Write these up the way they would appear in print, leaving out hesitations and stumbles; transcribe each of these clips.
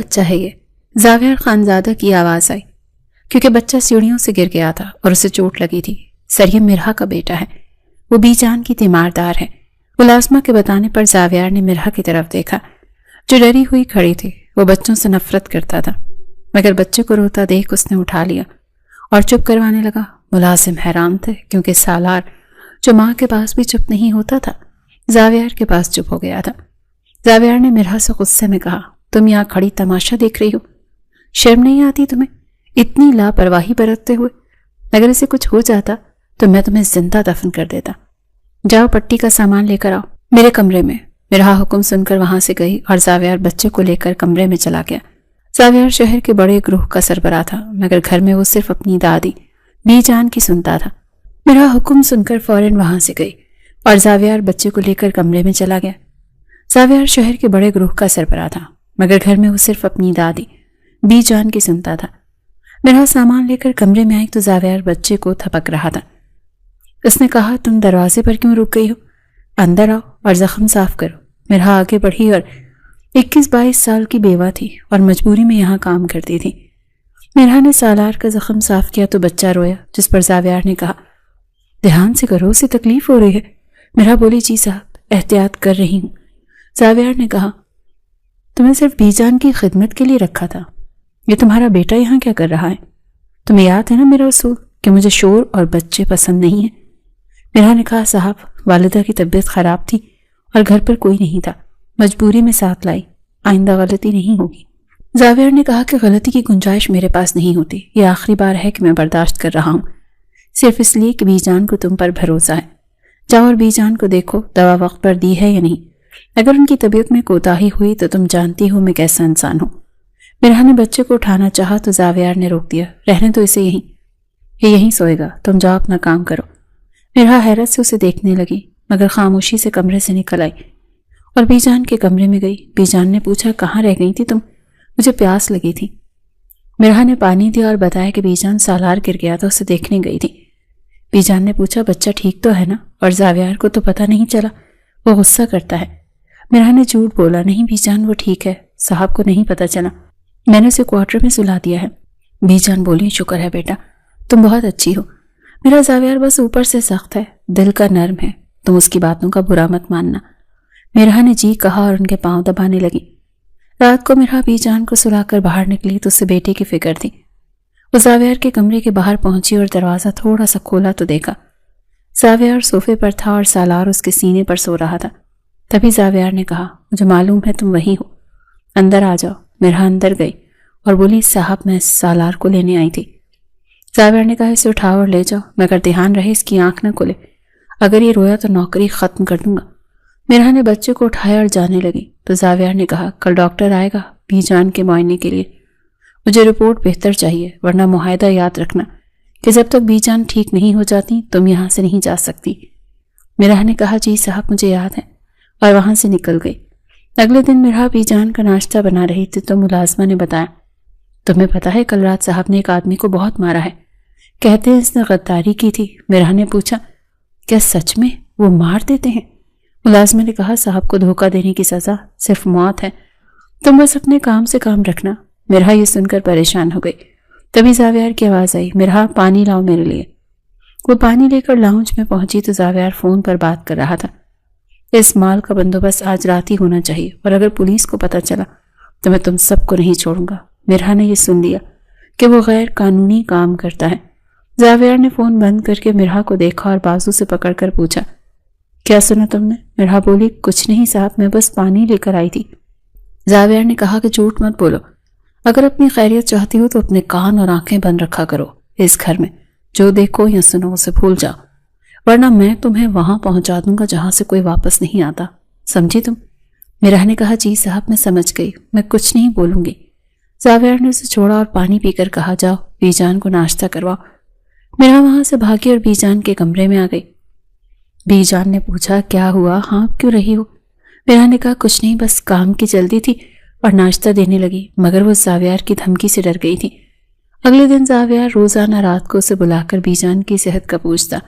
بچہ ہے یہ؟ زاویار خانزادہ کی آواز آئی، کیونکہ بچہ سیڑھیوں سے گر گیا تھا اور اسے چوٹ لگی تھی۔ سر یہ مرحا کا بیٹا ہے، وہ بی جان کی تیماردار ہے۔ ملازمہ کے بتانے پر زاویار نے مرحا کی طرف دیکھا جو ڈری ہوئی کھڑی تھی۔ وہ بچوں سے نفرت کرتا تھا، مگر بچے کو روتا دیکھ اس نے اٹھا لیا اور چپ کروانے لگا۔ ملازم حیران تھے، کیونکہ سالار جو ماں کے پاس بھی چپ نہیں ہوتا تھا، زاویار کے پاس چپ ہو گیا تھا۔ زاویار نے مرحا سے غصے میں کہا، تم یہاں کھڑی تماشا دیکھ رہی ہو؟ شرم نہیں آتی تمہیں اتنی لاپرواہی برتتے ہوئے؟ اگر اسے کچھ ہو جاتا تو میں تمہیں زندہ دفن کر دیتا۔ جاؤ پٹی کا سامان لے کر آؤ میرے کمرے میں۔ مرحا حکم سن کر وہاں سے گئی اور زاویار بچے کو لے کر کمرے میں چلا گیا۔ زاویار شہر کے بڑے گروہ کا سربراہ تھا، مگر گھر میں وہ صرف اپنی دادی بی جان کی سنتا تھا۔ مرحا حکم سن کر فوراً وہاں سے گئی اور زاویار بچے کو لے کر کمرے میں چلا گیا۔ زاویار شہر کے بڑے گروہ کا سربراہ تھا، مگر گھر میں وہ صرف اپنی دادی بی جان کی سنتا تھا۔ مرحا سامان لے کر کمرے میں آئی تو زاویار بچے کو تھپک رہا تھا۔ اس نے کہا، تم دروازے پر کیوں رک گئی ہو؟ اندر آؤ اور زخم صاف کرو۔ مرحا آگے بڑھی اور 21-22 سال کی بیوہ تھی اور مجبوری میں یہاں کام کرتی تھی۔ مرحا نے سالار کا زخم صاف کیا تو بچہ رویا، جس پر زاویار نے کہا، دھیان سے کرو، اسے تکلیف ہو رہی ہے۔ مرحا بولی، جی صاحب، احتیاط کر رہی ہوں۔ زاویار نے کہا، تمہیں صرف بی جان کی خدمت کے لیے رکھا تھا، یہ تمہارا بیٹا یہاں کیا کر رہا ہے؟ تمہیں یاد ہے نا میرا اصول کہ مجھے شور اور بچے پسند نہیں ہیں؟ مرحا نے کہا، صاحب، والدہ کی طبیعت خراب تھی اور گھر پر کوئی نہیں تھا، مجبوری میں ساتھ لائی، آئندہ غلطی نہیں ہوگی۔ زاویار نے کہا کہ غلطی کی گنجائش میرے پاس نہیں ہوتی، یہ آخری بار ہے کہ میں برداشت کر رہا ہوں، صرف اس لیے کہ بی جان کو تم پر بھروسہ ہے۔ جاؤ اور بی جان کو دیکھو دوا وقت پر دی ہے یا نہیں، اگر ان کی طبیعت میں کوتاہی ہوئی تو تم جانتی ہو میں کیسا انسان ہوں۔ مرحا نے بچے کو اٹھانا چاہا تو زاویار نے روک دیا، رہنے تو اسے یہیں، یہ یہیں سوئے گا، تم جاؤ اپنا کام کرو۔ مرحا حیرت سے اسے دیکھنے لگی، مگر خاموشی سے کمرے سے نکل آئی اور بی جان کے کمرے میں گئی۔ بی جان نے پوچھا، کہاں رہ گئی تھی تم؟ مجھے پیاس لگی تھی۔ مرحا نے پانی دیا اور بتایا کہ بی جان سالار گر گیا تھا، اسے دیکھنے گئی تھی۔ بی جان نے پوچھا، بچہ ٹھیک تو ہے نا؟ اور زاویار کو تو پتہ نہیں چلا، وہ غصہ کرتا ہے۔ مرحا نے جھوٹ بولا، نہیں بی جان، وہ ٹھیک ہے، صاحب کو نہیں پتہ چلا، میں نے اسے کوارٹر میں سلا دیا ہے۔ بی جان بولی، شکر ہے بیٹا، تم بہت اچھی ہو۔ میرا زاویار بس اوپر سے سخت ہے، دل کا نرم ہے، تم اس کی باتوں کا برا مت ماننا۔ مرحا نے جی کہا اور ان کے پاؤں دبانے لگی۔ رات کو مرحا بی جان کو سلا کر باہر نکلی تو اسے بیٹے کی فکر تھی۔ وہ زاویار کے کمرے کے باہر پہنچی اور دروازہ تھوڑا سا کھولا تو دیکھا زاویار صوفے پر تھا اور سالار اس کے سینے پر سو رہا تھا۔ تبھی زاویار نے کہا، مجھے معلوم ہے تم وہی ہو، اندر آ جاؤ۔ مرحا اندر گئی اور بولی، صاحب میں سالار کو لینے آئی تھی۔ زاویار نے کہا، اسے اٹھاؤ اور لے جاؤ، مگر دھیان رہے اس کی آنکھ نہ کھلے، اگر یہ رویا تو نوکری ختم کر دوں گا۔ مرحا نے بچے کو اٹھایا اور جانے لگی تو زاویار نے کہا، کل ڈاکٹر آئے گا بی جان کے معائنے کے لیے، مجھے رپورٹ بہتر چاہیے، ورنہ معاہدہ یاد رکھنا کہ جب تک بی جان ٹھیک نہیں ہو جاتی تم یہاں سے نہیں جا سکتی۔ مرحا نے کہا، جی صاحب، مجھے یاد ہے، اور وہاں سے نکل گئی۔ اگلے دن مرحا بی جان کا ناشتہ بنا رہی تھی تو ملازمہ نے بتایا، تمہیں پتا ہے کل رات صاحب نے ایک آدمی کو بہت مارا ہے، کہتے ہیں اس نے غداری کی تھی۔ مرحا نے پوچھا، کیا سچ میں وہ مار دیتے ہیں؟ ملازمہ نے کہا، صاحب کو دھوکہ دینے کی سزا صرف موت ہے، تم بس اپنے کام سے کام رکھنا۔ مرحا یہ سن کر پریشان ہو گئی۔ تبھی زاویار کی آواز آئی، مرحا پانی لاؤ میرے لیے۔ وہ پانی لے کر لاؤنج میں پہنچی تو زاویار فون پر بات کر رہا تھا۔ اس مال کا بندوبست آج رات ہی ہونا چاہیے، اور اگر پولیس کو پتہ چلا تو میں تم سب کو نہیں چھوڑوں گا۔ مرحا نے یہ سن لیا کہ وہ غیر قانونی کام کرتا ہے۔ زاویار نے فون بند کر کے مرحا کو دیکھا اور بازو سے پکڑ کر پوچھا، کیا سنا تم نے؟ مرحا بولی، کچھ نہیں صاحب، میں بس پانی لے کر آئی تھی۔ زاویار نے کہا کہ جھوٹ مت بولو، اگر اپنی خیریت چاہتی ہو تو اپنے کان اور آنکھیں بند رکھا کرو، اس گھر میں جو دیکھو یا سنو اسے بھول جاؤ، ورنہ میں تمہیں وہاں پہنچا دوں گا جہاں سے کوئی واپس نہیں آتا، سمجھی تم؟ مرحا نے کہا، جی صاحب، میں سمجھ گئی، میں کچھ نہیں بولوں گی۔ زاویار نے اسے چھوڑا اور پانی پی کر کہا، جاؤ بی جان کو ناشتہ کرواؤ۔ مرحا وہاں سے بھاگی اور بی جان کے کمرے میں آ گئی۔ بی جان نے پوچھا، کیا ہوا، ہانپ کیوں رہی ہو؟ مرحا نے کہا، کچھ نہیں، بس کام کی جلدی تھی، اور ناشتہ دینے لگی، مگر وہ زاویار کی دھمکی سے ڈر گئی تھی۔ اگلے دن زاویار روزانہ رات کو اسے بلا کر بی جان کی صحت کا پوچھتا۔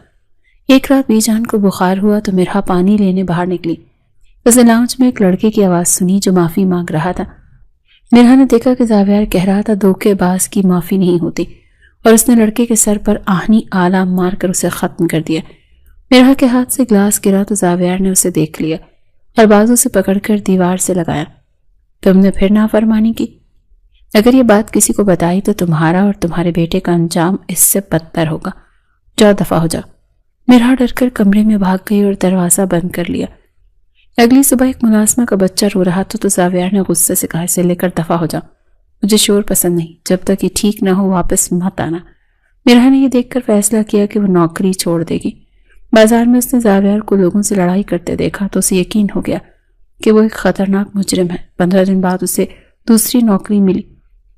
ایک رات بی جان کو بخار ہوا تو مرحا پانی لینے باہر نکلی۔ اسے لاؤنج میں ایک لڑکے کی آواز سنی جو معافی مانگ رہا تھا۔ میرا نے دیکھا کہ زاویار کہہ رہا تھا دھوکے باز کی معافی نہیں ہوتی، اور اس نے لڑکے کے سر پر آہنی آلہ مار کر اسے ختم کر دیا۔ میرا کے ہاتھ سے گلاس گرا تو زاویار نے اسے دیکھ لیا اور بازو سے پکڑ کر دیوار سے لگایا۔ تم نے پھر نافرمانی کی؟ اگر یہ بات کسی کو بتائی تو تمہارا اور تمہارے بیٹے کا انجام اس سے بدتر ہوگا۔ جاؤ دفع ہو جاؤ۔ میرا ڈر کر کمرے میں بھاگ گئی اور دروازہ بند کر لیا۔ اگلی صبح ایک ملازمہ کا بچہ رو رہا تھا تو زاویار نے غصے سے کہا اسے لے کر دفع ہو جاؤ، مجھے شور پسند نہیں، جب تک یہ ٹھیک نہ ہو واپس مت آنا۔ میرا نے یہ دیکھ کر فیصلہ کیا کہ وہ نوکری چھوڑ دے گی۔ بازار میں اس نے زاویار کو لوگوں سے لڑائی کرتے دیکھا تو اسے یقین ہو گیا کہ وہ ایک خطرناک مجرم ہے۔ 15 دن بعد اسے دوسری نوکری ملی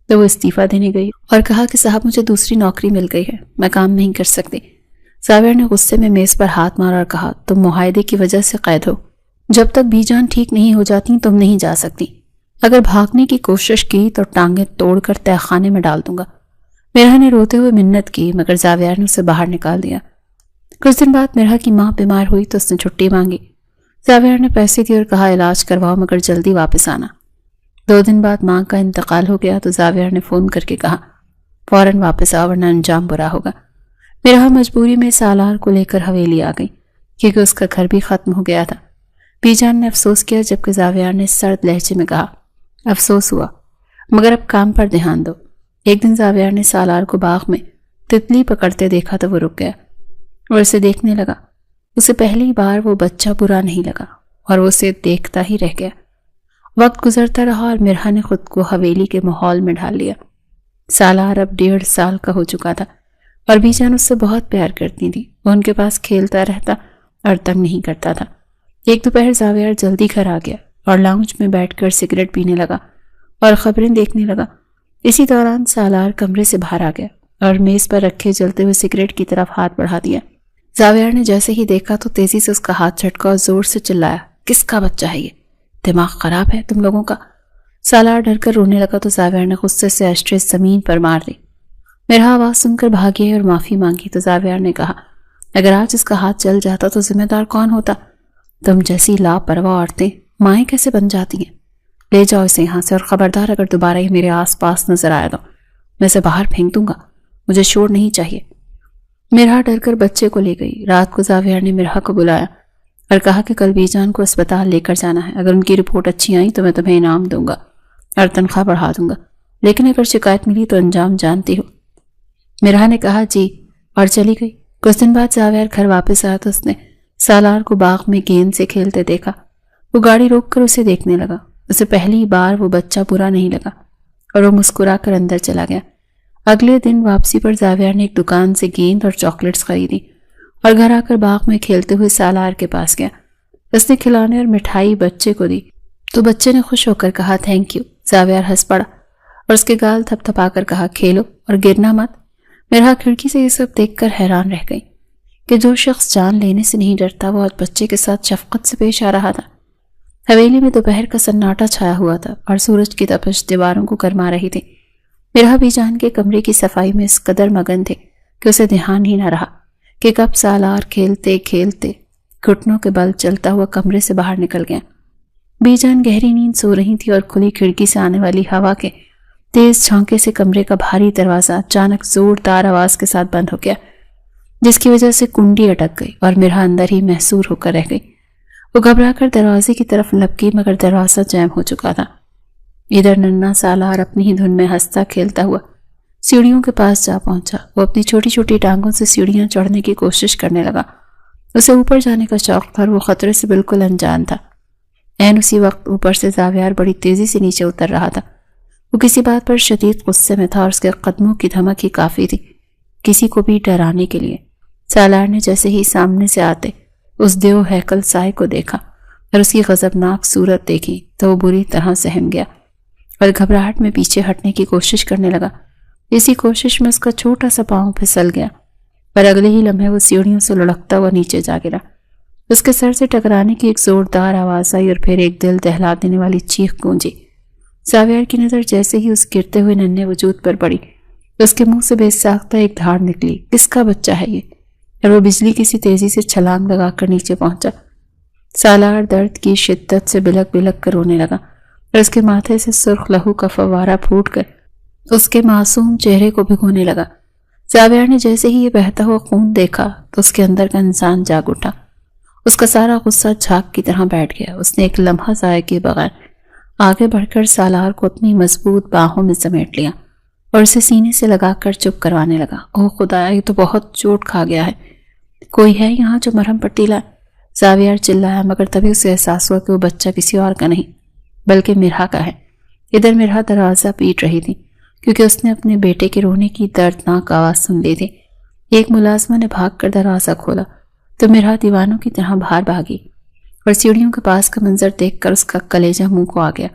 تو وہ استعفیٰ دینے گئی اور کہا کہ صاحب مجھے دوسری نوکری مل گئی ہے، میں کام نہیں کر سکتی۔ زاویار نے غصے میں میز پر ہاتھ مارا اور کہا تم معاہدے کی وجہ سے قید ہو، جب تک بی جان ٹھیک نہیں ہو جاتی تم نہیں جا سکتی۔ اگر بھاگنے کی کوشش کی تو ٹانگیں توڑ کر تہہ خانے میں ڈال دوں گا۔ میرا نے روتے ہوئے منت کی مگر زاویار نے اسے باہر نکال دیا۔ کچھ دن بعد میرا کی ماں بیمار ہوئی تو اس نے چھٹی مانگی۔ زاویار نے پیسے دیے اور کہا علاج کرواؤ مگر جلدی واپس آنا۔ 2 دن بعد ماں کا انتقال ہو گیا تو زاویار نے فون کر کے کہا فوراً واپس آؤ ورنہ انجام برا ہوگا۔ میرا مجبوری میں سالار کو لے کر حویلی آ گئی کیونکہ اس کا گھر بھی ختم ہو گیا تھا۔ بی جان نے افسوس کیا جبکہ زاویار نے سرد لہجے میں کہا افسوس ہوا مگر اب کام پر دھیان دو۔ ایک دن زاویار نے سالار کو باغ میں تتلی پکڑتے دیکھا تو وہ رک گیا اور اسے دیکھنے لگا۔ اسے پہلی بار وہ بچہ برا نہیں لگا اور وہ اسے دیکھتا ہی رہ گیا۔ وقت گزرتا رہا اور مرحا نے خود کو حویلی کے ماحول میں ڈھال لیا۔ سالار اب 1.5 سال کا ہو چکا تھا اور بی جان اس سے بہت پیار کرتی تھی۔ وہ ان کے پاس کھیلتا رہتا اور تنگ نہیں کرتا تھا۔ ایک دوپہر زاویار جلدی گھر آ گیا اور لاؤنج میں بیٹھ کر سگریٹ پینے لگا اور خبریں دیکھنے لگا۔ اسی دوران سالار کمرے سے باہر آ گیا اور میز پر رکھے جلتے ہوئے سگریٹ کی طرف ہاتھ بڑھا دیا۔ زاویار نے جیسے ہی دیکھا تو تیزی سے اس کا ہاتھ جھٹکا اور زور سے چلایا کس کا بچہ ہے یہ؟ دماغ خراب ہے تم لوگوں کا؟ سالار ڈر کر رونے لگا تو زاویار نے غصے سے ایشٹرے زمین پر مار دی۔ میرا آواز سن کر بھاگی اور معافی مانگی تو زاویار نے کہا اگر آج اس کا ہاتھ چل جاتا تو ذمہ دار کون ہوتا؟ تم جیسی لاپرواہ عورتیں مائیں کیسے بن جاتی ہیں؟ لے جاؤ اسے یہاں سے اور خبردار اگر دوبارہ یہ میرے آس پاس نظر آیا تو میں اسے باہر پھینک دوں گا، مجھے شور نہیں چاہیے۔ مرحا ڈر کر بچے کو لے گئی۔ رات کو زاویار نے مرحا کو بلایا اور کہا کہ کل بی جان کو اسپتال لے کر جانا ہے، اگر ان کی رپورٹ اچھی آئی تو میں تمہیں انعام دوں گا اور تنخواہ بڑھا دوں گا، لیکن اگر شکایت ملی تو انجام جانتی ہو۔ مرحا نے کہا جی اور چلی گئی۔ کچھ دن بعد زاویار گھر واپس آیا تو اس نے سالار کو باغ میں گیند سے کھیلتے دیکھا۔ وہ گاڑی روک کر اسے دیکھنے لگا۔ اسے پہلی بار وہ بچہ برا نہیں لگا اور وہ مسکرا کر اندر چلا گیا۔ اگلے دن واپسی پر زاویار نے ایک دکان سے گیند اور چاکلیٹس خریدی اور گھر آ کر باغ میں کھیلتے ہوئے سالار کے پاس گیا۔ اس نے کھلونے اور مٹھائی بچے کو دی تو بچے نے خوش ہو کر کہا تھینک یو۔ زاویار ہنس پڑا اور اس کے گال تھپ تھپا کر کہا کھیلو اور گرنا مت۔ میرا کھڑکی سے یہ سب دیکھ کر حیران رہ گئی کہ جو شخص جان لینے سے نہیں ڈرتا وہ آج بچے کے ساتھ شفقت سے پیش آ رہا تھا۔ حویلی میں دوپہر کا سناٹا چھایا ہوا تھا اور سورج کی تپش دیواروں کو گرما رہی تھی۔ میرا بھی جان کے کمرے کی صفائی میں اس قدر مگن تھے کہ اسے دھیان ہی نہ رہا کہ کب سالار کھیلتے کھیلتے گھٹنوں کے بل چلتا ہوا کمرے سے باہر نکل گیا۔ بی جان گہری نیند سو رہی تھی اور کھلی کھڑکی سے آنے والی ہوا کے تیز جھونکے سے کمرے کا بھاری دروازہ اچانک زوردار آواز کے ساتھ بند ہو گیا، جس کی وجہ سے کنڈی اٹک گئی اور میرا اندر ہی محصور ہو کر رہ گئی۔ وہ گھبرا کر دروازے کی طرف لپکی مگر دروازہ جیم ہو چکا تھا۔ ادھر ننھا سالار اپنی ہی دھن میں ہنستا کھیلتا ہوا سیڑھیوں کے پاس جا پہنچا۔ وہ اپنی چھوٹی چھوٹی ٹانگوں سے سیڑھیاں چڑھنے کی کوشش کرنے لگا۔ اسے اوپر جانے کا شوق تھا اور وہ خطرے سے بالکل انجان تھا۔ عین اسی وقت اوپر سے زاویار بڑی تیزی سے نیچے اتر رہا تھا۔ وہ کسی بات پر شدید غصے میں تھا اور اس کے قدموں کی دھمک ہی کافی تھی کسی کو بھی ڈرانے کے لیے۔ سالار نے جیسے ہی سامنے سے آتے اس دیو ہیکل سائے کو دیکھا اور اس کی غضبناک صورت دیکھی تو وہ بری طرح سہم گیا اور گھبراہٹ میں پیچھے ہٹنے کی کوشش کرنے لگا۔ اسی کوشش میں اس کا چھوٹا سا پاؤں پھسل گیا پر اگلے ہی لمحے وہ سیڑھیوں سے لڑکتا ہوا نیچے جا گرا۔ اس کے سر سے ٹکرانے کی ایک زوردار آواز آئی اور پھر ایک دل دہلا دینے والی چیخ گونجی۔ زاویار کی نظر جیسے ہی اس گرتے ہوئے ننھے وجود پر پڑی اس کے منہ سے بے ساختہ ایک دھاڑ نکلی، کس کا بچہ ہے یہ؟ اور وہ بجلی کی سی تیزی سے چھلانگ لگا کر نیچے پہنچا۔ سالار درد کی شدت سے بلک بلک کر رونے لگا اور اس کے ماتھے سے سرخ لہو کا فوارہ پھوٹ کر اس کے معصوم چہرے کو بھگونے لگا۔ زاویار نے جیسے ہی یہ بہتا ہوا خون دیکھا تو اس کے اندر کا انسان جاگ اٹھا۔ اس کا سارا غصہ جھاگ کی طرح بیٹھ گیا۔ اس نے ایک لمحہ ضائع کیے بغیر آگے بڑھ کر سالار کو اپنی مضبوط باہوں میں سمیٹ لیا اور اسے سینے سے لگا کر چپ کروانے لگا۔ اوہ خدایا، یہ تو بہت چوٹ کھا گیا ہے، کوئی ہے یہاں جو مرہم پٹی لائے؟ زاویار چلایا، مگر تبھی اسے احساس ہوا کہ وہ بچہ کسی اور کا نہیں بلکہ مرہا کا ہے۔ ادھر مرہا دروازہ پیٹ رہی تھی کیونکہ اس نے اپنے بیٹے کے رونے کی دردناک آواز سن لی تھی۔ ایک ملازمہ نے بھاگ کر دروازہ کھولا تو مرہا دیوانوں کی طرح باہر بھاگی اور سیڑھیوں کے پاس کا منظر دیکھ کر اس کا کلیجہ منہ کو آ گیا۔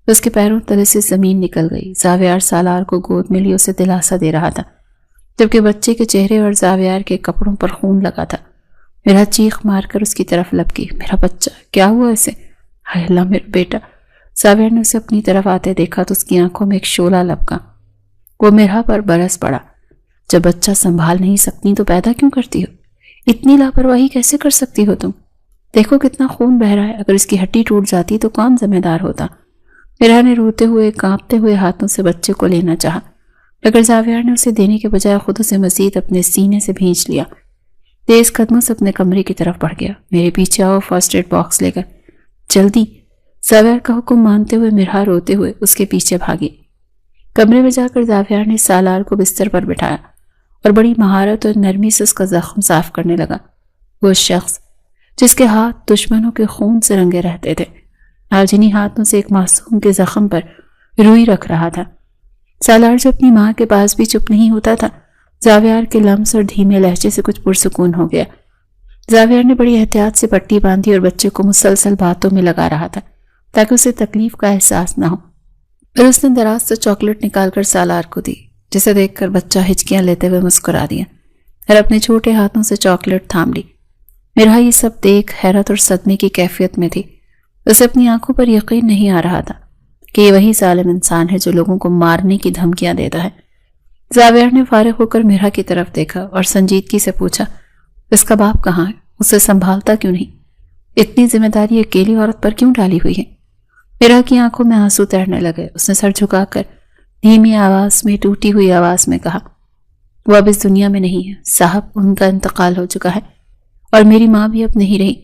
اس کے پیروں تلے سے زمین نکل گئی۔ زاویار سالار کو گود میں لیے اسے دلاسا دے رہا تھا جبکہ بچے کے چہرے اور زاویار کے کپڑوں پر خون لگا تھا۔ میرا چیخ مار کر اس کی طرف لپکی۔ میرا بچہ، کیا ہوا اسے؟ ہائے اللہ، میرا بیٹا۔ زاویار نے اسے اپنی طرف آتے دیکھا تو اس کی آنکھوں میں ایک شعلہ لپکا۔ وہ مرہا پر برس پڑا۔ جب بچہ سنبھال نہیں سکتی تو پیدا کیوں کرتی ہو؟ اتنی لاپرواہی کیسے کر سکتی ہو تم؟ دیکھو کتنا خون بہ رہا ہے، اگر اس کی ہڈی ٹوٹ جاتی تو کون ذمہ دار ہوتا؟ مرہا نے روتے ہوئے کانپتے ہوئے ہاتھوں سے بچے کو لینا چاہا مگر زاویار نے اسے دینے کے بجائے خود اسے مزید اپنے سینے سے بھینچ لیا۔ تیز قدموں سے اپنے کمرے کی طرف بڑھ گیا۔ میرے پیچھے آؤ، فرسٹ ایڈ باکس لے کر جلدی۔ زاویار کا حکم مانتے ہوئے مرہا روتے ہوئے اس کے پیچھے بھاگی۔ کمرے میں جا کر زاویار نے سالار کو بستر پر بٹھایا اور بڑی مہارت اور نرمی سے اس کا زخم صاف کرنے لگا۔ وہ شخص جس کے ہاتھ دشمنوں کے خون سے رنگے رہتے تھے آج انہی ہاتھوں سے ایک معصوم کے زخم پر روئی رکھ رہا تھا۔ سالار جو اپنی ماں کے پاس بھی چپ نہیں ہوتا تھا، زاویار کے لمس اور دھیمے لہجے سے کچھ پرسکون ہو گیا۔ زاویار نے بڑی احتیاط سے پٹی باندھی اور بچے کو مسلسل باتوں میں لگا رہا تھا تاکہ اسے تکلیف کا احساس نہ ہو۔ پھر اس نے دراز سے چاکلیٹ نکال کر سالار کو دی جسے دیکھ کر بچہ ہچکیاں لیتے ہوئے مسکرا دیا اور اپنے چھوٹے ہاتھوں سے چاکلیٹ تھام لی۔ مرہا یہ سب دیکھ حیرت اور صدمے کی کیفیت میں تھی۔ اسے اپنی آنکھوں پر یقین نہیں آ رہا تھا کہ یہ وہی ظالم انسان ہے جو لوگوں کو مارنے کی دھمکیاں دیتا ہے۔ زاویار نے فارغ ہو کر مرہا کی طرف دیکھا اور سنجیدگی سے پوچھا، اس کا باپ کہاں ہے؟ اسے سنبھالتا کیوں نہیں؟ اتنی ذمہ داری اکیلی عورت پر کیوں ڈالی ہوئی ہے؟ مرہا کی آنکھوں میں آنسو تیرنے لگے۔ اس نے سر جھکا کر دھیمی آواز میں، ٹوٹی ہوئی آواز میں کہا، وہ اب اس دنیا میں نہیں ہے صاحب، ان کا انتقال ہو چکا ہے اور میری ماں بھی اب نہیں رہی۔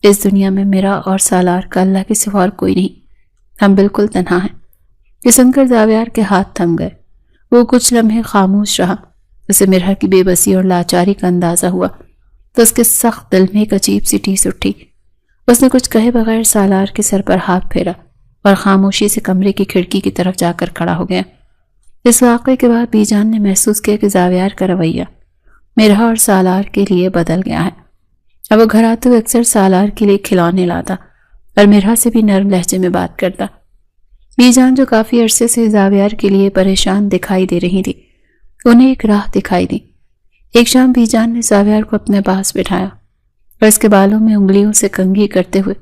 اس دنیا میں میرا اور سالار کا اللہ کے سوا اور کوئی نہیں، ہم بالکل تنہا ہیں۔ یہ سن کر زاویار کے ہاتھ تھم گئے۔ وہ کچھ لمحے خاموش رہا۔ اسے مرہا کی بے بسی اور لاچاری کا اندازہ ہوا تو اس کے سخت دل میں ایک عجیب سی ٹیس اٹھی۔ اس نے کچھ کہے بغیر سالار کے سر پر ہاتھ پھیرا اور خاموشی سے کمرے کی کھڑکی کی طرف جا کر کھڑا ہو گیا۔ اس واقعے کے بعد بی جان نے محسوس کیا کہ زاویار کا رویہ مرہا اور سالار کے لیے بدل گیا ہے۔ اب وہ گھر آتے ہوئے اکثر سالار کے لیے کھلونے لاتا اور مرہا سے بھی نرم لہجے میں بات کرتا۔ بی جان جو کافی عرصے سے زاویار کے لیے پریشان دکھائی دے رہی تھی، انہیں ایک راہ دکھائی دی۔ ایک شام بی جان نے زاویار کو اپنے پاس بٹھایا اور اس کے بالوں میں انگلیوں سے کنگھی کرتے ہوئے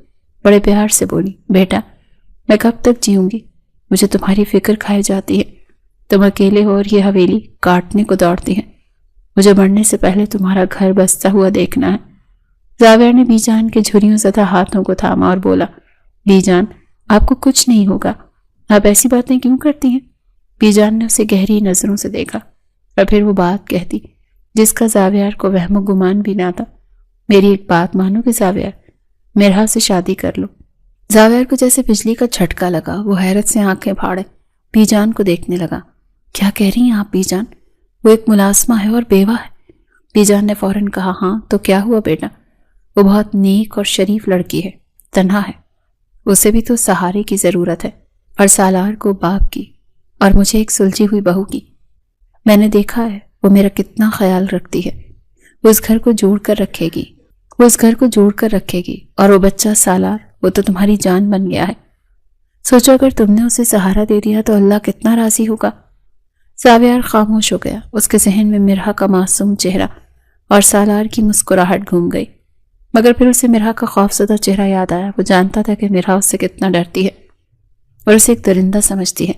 بڑے پیار سے بولی، بیٹا میں کب تک جیوں گی؟ مجھے تمہاری فکر کھائی جاتی ہے۔ تم اکیلے ہو اور یہ حویلی کاٹنے کو دوڑتی ہے۔ مجھے مرنے سے پہلے تمہارا گھر بستا ہوا دیکھنا ہے۔ زاویار نے بی جان کے جھریوں زدہ ہاتھوں کو تھاما اور بولا، بی جان آپ کو کچھ نہیں ہوگا، آپ ایسی باتیں کیوں کرتی ہیں؟ بی جان نے اسے گہری نظروں سے دیکھا اور پھر وہ بات کہتی جس کا زاویار کو وہم و گمان بھی نہ تھا، میری ایک بات مانو کہ زاویار، مرہا سے شادی کر لو۔ زاویار کو جیسے بجلی کا جھٹکا لگا۔ وہ حیرت سے آنکھیں پھاڑے بی جان کو دیکھنے لگا۔ کیا کہہ رہی ہیں آپ بی جان؟ وہ ایک ملازمہ ہے اور بیوہ ہے۔ بی جان نے فوراً کہا، ہاں تو کیا ہوا بیٹا؟ وہ بہت نیک اور شریف لڑکی ہے، تنہا ہے، اسے بھی تو سہارے کی ضرورت ہے، اور سالار کو باپ کی اور مجھے ایک سلجھی ہوئی بہو کی۔ میں نے دیکھا ہے وہ میرا کتنا خیال رکھتی ہے۔ وہ اس گھر کو جوڑ کر رکھے گی اور وہ بچہ سالار، وہ تو تمہاری جان بن گیا ہے۔ سوچو اگر تم نے اسے سہارا دے دیا تو اللہ کتنا راضی ہوگا۔ زاویار خاموش ہو گیا۔ اس کے ذہن میں مرہا کا معصوم چہرہ اور سالار کی مسکراہٹ گھوم گئی، مگر پھر اسے مرہا کا خوفزدہ چہرہ یاد آیا۔ وہ جانتا تھا کہ مرہا اس سے کتنا ڈرتی ہے اور اسے ایک درندہ سمجھتی ہے،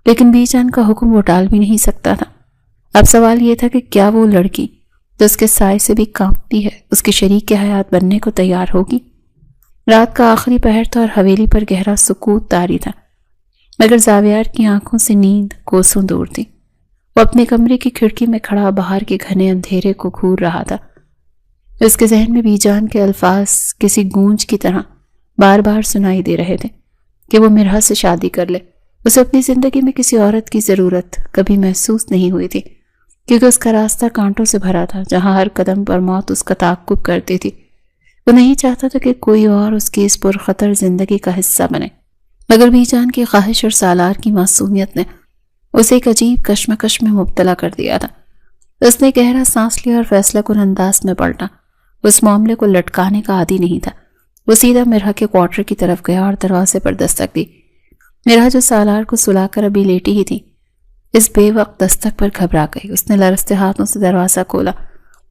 لیکن بی جان کا حکم وہ ٹال بھی نہیں سکتا تھا۔ اب سوال یہ تھا کہ کیا وہ لڑکی جو اس کے سائے سے بھی کانپتی ہے اس کے شریک حیات بننے کو تیار ہوگی؟ رات کا آخری پہر تھا اور حویلی پر گہرا سکوت طاری تھا، مگر زاویار کی آنکھوں سے نیند کوسوں دور تھی۔ وہ اپنے کمرے کی کھڑکی میں کھڑا باہر کے گھنے اندھیرے کو گھور رہا تھا۔ اس کے ذہن میں بی جان کے الفاظ کسی گونج کی طرح بار بار سنائی دے رہے تھے کہ وہ مرحا سے شادی کر لے۔ اسے اپنی زندگی میں کسی عورت کی ضرورت کبھی محسوس نہیں ہوئی تھی، کیونکہ اس کا راستہ کانٹوں سے بھرا تھا جہاں ہر قدم پر موت اس کا تعاقب کرتی تھی۔ وہ نہیں چاہتا تھا کہ کوئی اور اس کی اس پرخطر زندگی کا حصہ بنے، مگر بی جان کی خواہش اور سالار کی معصومیت نے اسے ایک عجیب کشمکش میں مبتلا کر دیا تھا۔ اس نے گہرا سانس لیا اور فیصلہ کن انداز میں پلٹا۔ اس معاملے کو لٹکانے کا عادی نہیں تھا۔ وہ سیدھا مرحا کے کوارٹر کی طرف گیا اور دروازے پر دستک دی۔ مرحا جو سالار کو سلا کر ابھی لیٹی ہی تھی، اس بے وقت دستک پر گھبرا گئی۔ اس نے لرزتے ہاتھوں سے دروازہ کھولا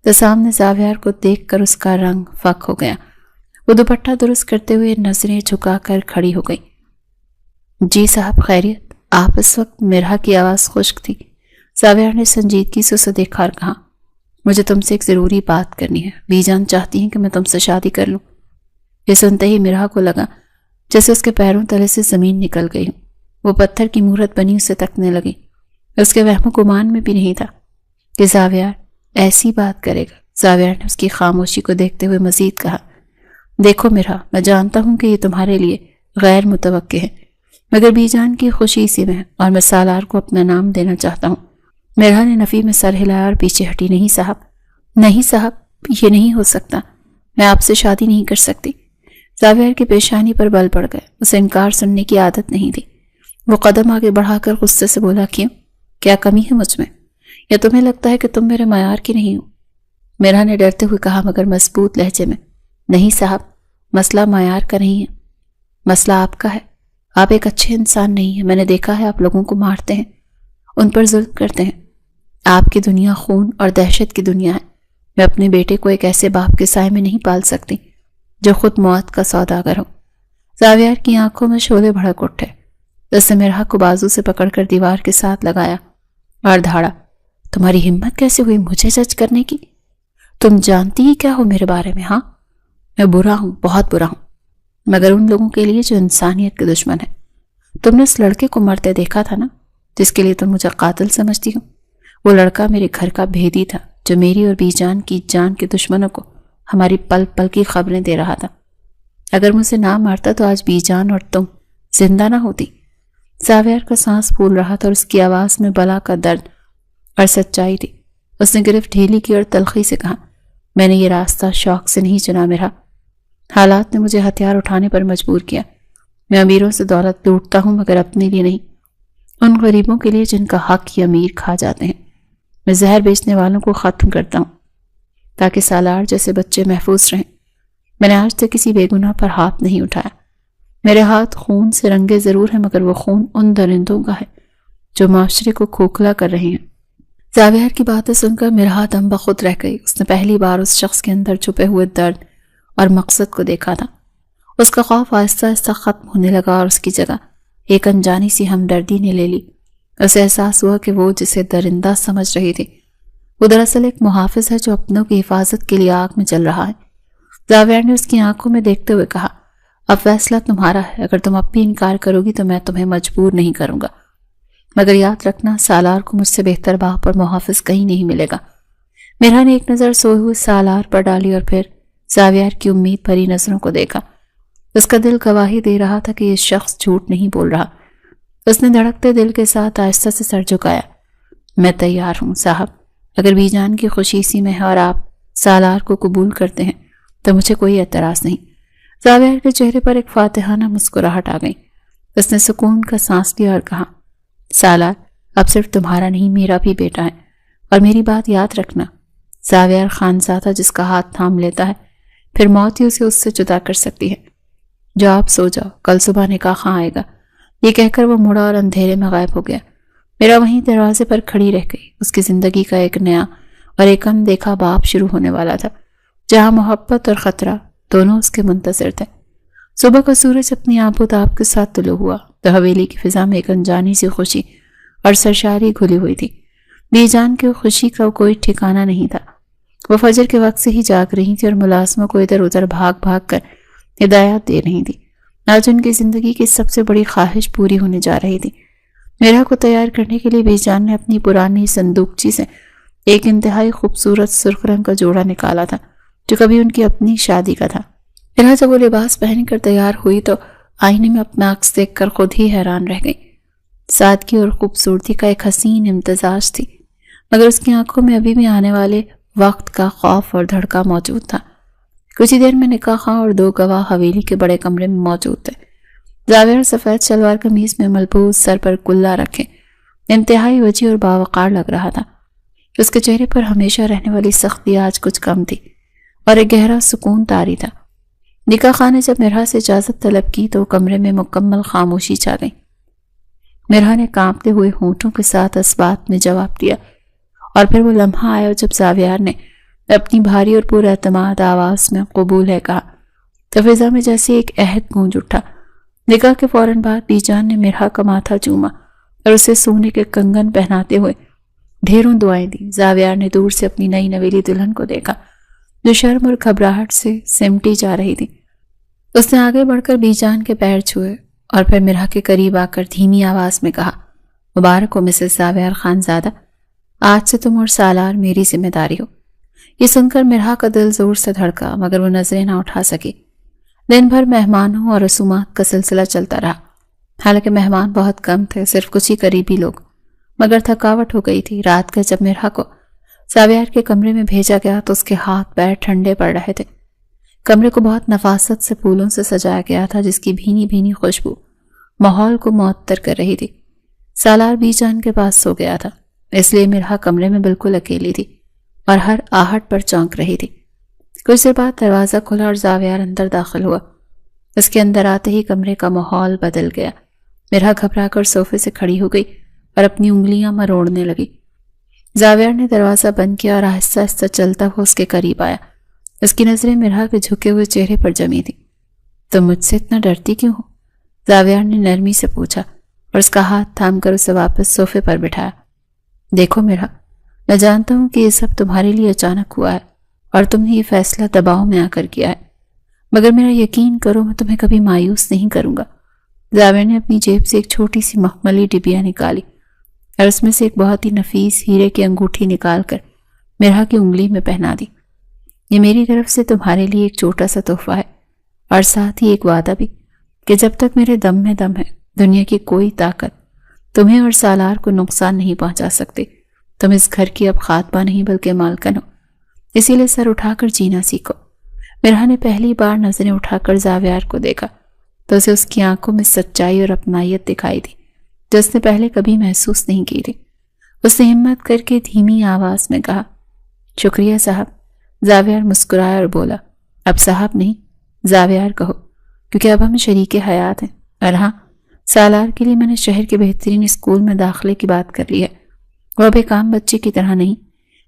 تو سامنے زاویار کو دیکھ کر اس کا رنگ فک ہو گیا۔ وہ دوپٹہ درست کرتے ہوئے نظریں جھکا کر کھڑی ہو گئی۔ جی صاحب خیریت؟ آپ؟ اس وقت مرحا کی آواز خشک تھی۔ زاویار نے سنجیدگی سے اسے دیکھا اور کہا، مجھے تم سے ایک ضروری بات کرنی ہے۔ بی جان چاہتی ہیں کہ میں تم سے شادی کر لوں۔ یہ سنتے ہی مرحا کو لگا جیسے اس کے پیروں تلے سے زمین نکل گئی ہوں۔ وہ پتھر کی مورت بنی اسے تکنے لگی۔ اس کے وہم و گمان میں بھی نہیں تھا کہ زاویار ایسی بات کرے گا۔ زاویار نے اس کی خاموشی کو دیکھتے ہوئے مزید کہا، دیکھو مرحا، میں جانتا ہوں کہ یہ تمہارے لیے غیر متوقع ہے، مگر بی جان کی خوشی اسی میں ہے اور میں سالار کو اپنا نام دینا چاہتا ہوں۔ مرحا نے نفی میں سر ہلایا اور پیچھے ہٹی۔ نہیں صاحب، نہیں صاحب، یہ نہیں ہو سکتا، میں آپ سے شادی نہیں کر سکتی۔ زاویار کی پیشانی پر بل پڑ گئے۔ اسے انکار سننے کی عادت نہیں تھی۔ وہ قدم آگے بڑھا کر غصے سے بولا، کیوں؟ کیا کمی ہے مجھ میں؟ یا تمہیں لگتا ہے کہ تم میرے معیار کی نہیں ہو؟ مرحا نے ڈرتے ہوئے کہا مگر مضبوط لہجے میں، نہیں صاحب، مسئلہ معیار کا نہیں ہے، مسئلہ آپ کا ہے۔ آپ ایک اچھے انسان نہیں ہیں۔ میں نے دیکھا ہے آپ لوگوں کو مارتے ہیں، ان پر ظلم کرتے ہیں۔ آپ کی دنیا خون اور دہشت کی دنیا ہے۔ میں اپنے بیٹے کو ایک ایسے باپ کے سائے میں نہیں پال سکتی جو خود موت کا سوداگر ہو۔ زاویار کی آنکھوں میں شعلے بھڑک اٹھے۔ اس نے مرحا کو بازو سے پکڑ کر دیوار کے ساتھ لگایا اور دھاڑا، تمہاری ہمت کیسے ہوئی مجھے جج کرنے کی؟ تم جانتی ہی کیا ہو میرے بارے میں؟ ہاں، میں برا ہوں، بہت برا ہوں، مگر ان لوگوں کے لیے جو انسانیت کے دشمن ہیں۔ تم نے اس لڑکے کو مرتے دیکھا تھا نا، جس کے لیے تم مجھے قاتل سمجھتی ہو؟ وہ لڑکا میرے گھر کا بھیدی تھا جو میری اور بی جان کی جان کے دشمنوں کو ہماری پل پل کی خبریں دے رہا تھا۔ اگر مجھے نہ مارتا تو آج بی جان اور تم زندہ نہ ہوتی۔ زاویار کا سانس پھول رہا تھا اور اس کی آواز میں بلا کا درد اور سچائی تھی۔ اس نے گرفت ڈھیلی کی اور تلخی سے کہا، میں نے یہ راستہ شوق سے نہیں چنا مرحا، حالات نے مجھے ہتھیار اٹھانے پر مجبور کیا۔ میں امیروں سے دولت لوٹتا ہوں مگر اپنے لیے نہیں، ان غریبوں کے لیے جن کا حق یہ امیر کھا جاتے ہیں۔ میں زہر بیچنے والوں کو ختم کرتا ہوں تاکہ سالار جیسے بچے محفوظ رہیں۔ میں نے آج تک کسی بے گناہ پر ہاتھ نہیں اٹھایا۔ میرے ہاتھ خون سے رنگے ضرور ہیں مگر وہ خون ان درندوں کا ہے جو معاشرے کو کھوکھلا کر رہے ہیں۔ زاویار کی باتیں سن کر مرحا دم بخود رہ گئی۔ اس نے پہلی بار اس شخص کے اندر چھپے ہوئے درد اور مقصد کو دیکھا تھا۔ اس کا خوف آہستہ آہستہ ختم ہونے لگا اور اس کی جگہ ایک انجانی سی ہمدردی نے لے لی۔ اسے احساس ہوا کہ وہ جسے درندہ سمجھ رہی تھی وہ دراصل ایک محافظ ہے جو اپنوں کی حفاظت کے لیے آگ میں جل رہا ہے۔ زاویار نے اس کی آنکھوں میں دیکھتے ہوئے کہا، اب فیصلہ تمہارا ہے، اگر تم اب بھی انکار کرو گی تو میں تمہیں مجبور نہیں کروں گا، مگر یاد رکھنا سالار کو مجھ سے بہتر باپ اور محافظ کہیں نہیں ملے گا۔ مرحا نے ایک نظر سوئے ہوئے سالار پر ڈالی اور پھر زاویار کی امید بھری نظروں کو دیکھا۔ اس کا دل گواہی دے رہا تھا کہ یہ شخص جھوٹ نہیں بول رہا۔ اس نے دھڑکتے دل کے ساتھ آہستہ سے سر جھکایا، میں تیار ہوں صاحب، اگر بی جان کی خوشی اسی میں ہے اور آپ سالار کو قبول کرتے ہیں تو مجھے کوئی اعتراض نہیں۔ زاویار کے چہرے پر ایک فاتحانہ مسکراہٹ آ گئی۔ اس نے سکون کا سانس لیا اور کہا، سالار اب صرف تمہارا نہیں میرا بھی بیٹا ہے، اور میری بات یاد رکھنا، زاویار خانزادہ جس کا ہاتھ تھام لیتا ہے پھر موت ہی اسے اس سے جدا کر سکتی ہے۔ جو آپ سو جاؤ، کل صبح نکاح خاں آئے گا۔ یہ کہہ کر وہ مڑا اور اندھیرے میں غائب ہو گیا۔ میرا وہیں دروازے پر کھڑی رہ گئی۔ اس کی زندگی کا ایک نیا اور ایک اندیکھا باب شروع ہونے والا تھا جہاں محبت اور خطرہ دونوں اس کے منتظر تھے۔ صبح کا سورج اپنی آب و تاب کے ساتھ طلوع ہوا تو حویلی کی فضا میں ایک انجانی سی خوشی اور سرشاری گھلی ہوئی تھی۔ بی جان کی خوشی کا کوئی ٹھکانہ نہیں تھا۔ وہ فجر کے وقت سے ہی جاگ رہی تھی اور ملازموں کو ادھر ادھر بھاگ بھاگ کر ہدایات دے رہی تھی۔ آج ان کی زندگی کی سب سے بڑی خواہش پوری ہونے جا رہی تھی۔ میرا کو تیار کرنے کے لیے بی جان نے اپنی پرانی صندوقچی سے ایک انتہائی خوبصورت سرخ رنگ کا جوڑا نکالا تھا جو کبھی ان کی اپنی شادی کا تھا۔ میرا جب وہ لباس پہن کر تیار ہوئی تو آئینے میں اپنا عکس دیکھ کر خود ہی حیران رہ گئی۔ سادگی اور خوبصورتی کا ایک حسین امتزاج تھی، مگر اس کی آنکھوں میں ابھی بھی آنے والے وقت کا خوف اور دھڑکا موجود تھا۔ کچھ ہی دیر میں نکاح خواہ اور 2 گواہ حویلی کے بڑے کمرے میں موجود تھے۔ زاویہ سفید شلوار قمیض میں ملبوس، سر پر کلا رکھے انتہائی وجی اور باوقار لگ رہا تھا۔ اس کے چہرے پر ہمیشہ رہنے والی سختی آج کچھ کم تھی اور ایک گہرا سکون طاری تھا۔ نکاح خواہ نے جب مرحا سے اجازت طلب کی تو کمرے میں مکمل خاموشی چھا گئی۔ مرحا نے کانپتے ہوئے ہونٹوں کے ساتھ اس بات میں جواب دیا، اور پھر وہ لمحہ آیا جب زاویار نے اپنی بھاری اور پر اعتماد آواز میں قبول ہے کہا تو فضا میں جیسے ایک عہد گونج اٹھا۔ نکاح کے فوراً بعد بی جان نے مرحا کا ماتھا چوما اور اسے سونے کے کنگن پہناتے ہوئے ڈھیروں دعائیں دی۔ زاویار نے دور سے اپنی نئی نویلی دلہن کو دیکھا جو شرم اور گھبراہٹ سے سمٹی جا رہی تھی۔ اس نے آگے بڑھ کر بی جان کے پیر چھوئے اور پھر مرحا کے قریب آ کر دھیمی آواز میں کہا، مبارک ہو مسز زاویار خانزادہ، آج سے تم اور سالار میری ذمہ داری ہو۔ یہ سن کر مرحا کا دل زور سے دھڑکا مگر وہ نظریں نہ اٹھا سکی۔ دن بھر مہمانوں اور رسومات کا سلسلہ چلتا رہا۔ حالانکہ مہمان بہت کم تھے، صرف کچھ ہی قریبی لوگ، مگر تھکاوٹ ہو گئی تھی۔ رات کا جب مرحا کو زاویار کے کمرے میں بھیجا گیا تو اس کے ہاتھ پیر ٹھنڈے پڑ رہے تھے۔ کمرے کو بہت نفاست سے پھولوں سے سجایا گیا تھا جس کی بھینی بھینی خوشبو ماحول کو معطر کر رہی تھی۔ سالار بی جان کے پاس سو گیا تھا، اس لیے مرحا کمرے میں بالکل اکیلی تھی اور ہر آہٹ پر چونک رہی تھی۔ کچھ دیر بعد دروازہ کھلا اور زاویار اندر داخل ہوا۔ اس کے اندر آتے ہی کمرے کا ماحول بدل گیا۔ مرحا گھبرا کر صوفے سے کھڑی ہو گئی اور اپنی انگلیاں مروڑنے لگی۔ زاویار نے دروازہ بند کیا اور آہستہ آہستہ چلتا ہوا اس کے قریب آیا۔ اس کی نظریں مرحا کے جھکے ہوئے چہرے پر جمی تھی۔ تم مجھ سے اتنا ڈرتی کیوں ہو؟ زاویار نے نرمی سے پوچھا اور اس کا ہاتھ تھام کر اسے واپس صوفے پر بٹھایا۔ دیکھو مرحا، میں جانتا ہوں کہ یہ سب تمہارے لیے اچانک ہوا ہے اور تم نے یہ فیصلہ دباؤ میں آ کر کیا ہے، مگر میرا یقین کرو میں تمہیں کبھی مایوس نہیں کروں گا۔ زاویار نے اپنی جیب سے ایک چھوٹی سی مخملی ڈبیا نکالی اور اس میں سے ایک بہت ہی نفیس ہیرے کی انگوٹھی نکال کر مرحا کی انگلی میں پہنا دی۔ یہ میری طرف سے تمہارے لیے ایک چھوٹا سا تحفہ ہے اور ساتھ ہی ایک وعدہ بھی کہ جب تک میرے دم میں دم ہے دنیا کی کوئی طاقت تمہیں اور سالار کو نقصان نہیں پہنچا سکتے۔ تم اس گھر کی اب خاتمہ نہیں بلکہ مالکن ہو، اسی لیے سر اٹھا کر جینا سیکھو۔ مرحا نے پہلی بار نظریں اٹھا کر زاویار کو دیکھا تو اسے اس کی آنکھوں میں سچائی اور اپنائیت دکھائی دی جو اس نے پہلے کبھی محسوس نہیں کی تھی۔ اس نے ہمت کر کے دھیمی آواز میں کہا، شکریہ صاحب۔ زاویار مسکرایا اور بولا، اب صاحب نہیں، زاویار کہو، کیونکہ اب ہم شریک حیات ہیں۔ اور ہاں، سالار کے لیے میں نے شہر کے بہترین اسکول میں داخلے کی بات کر لی ہے۔ وہ اب ایک عام بچے کی طرح نہیں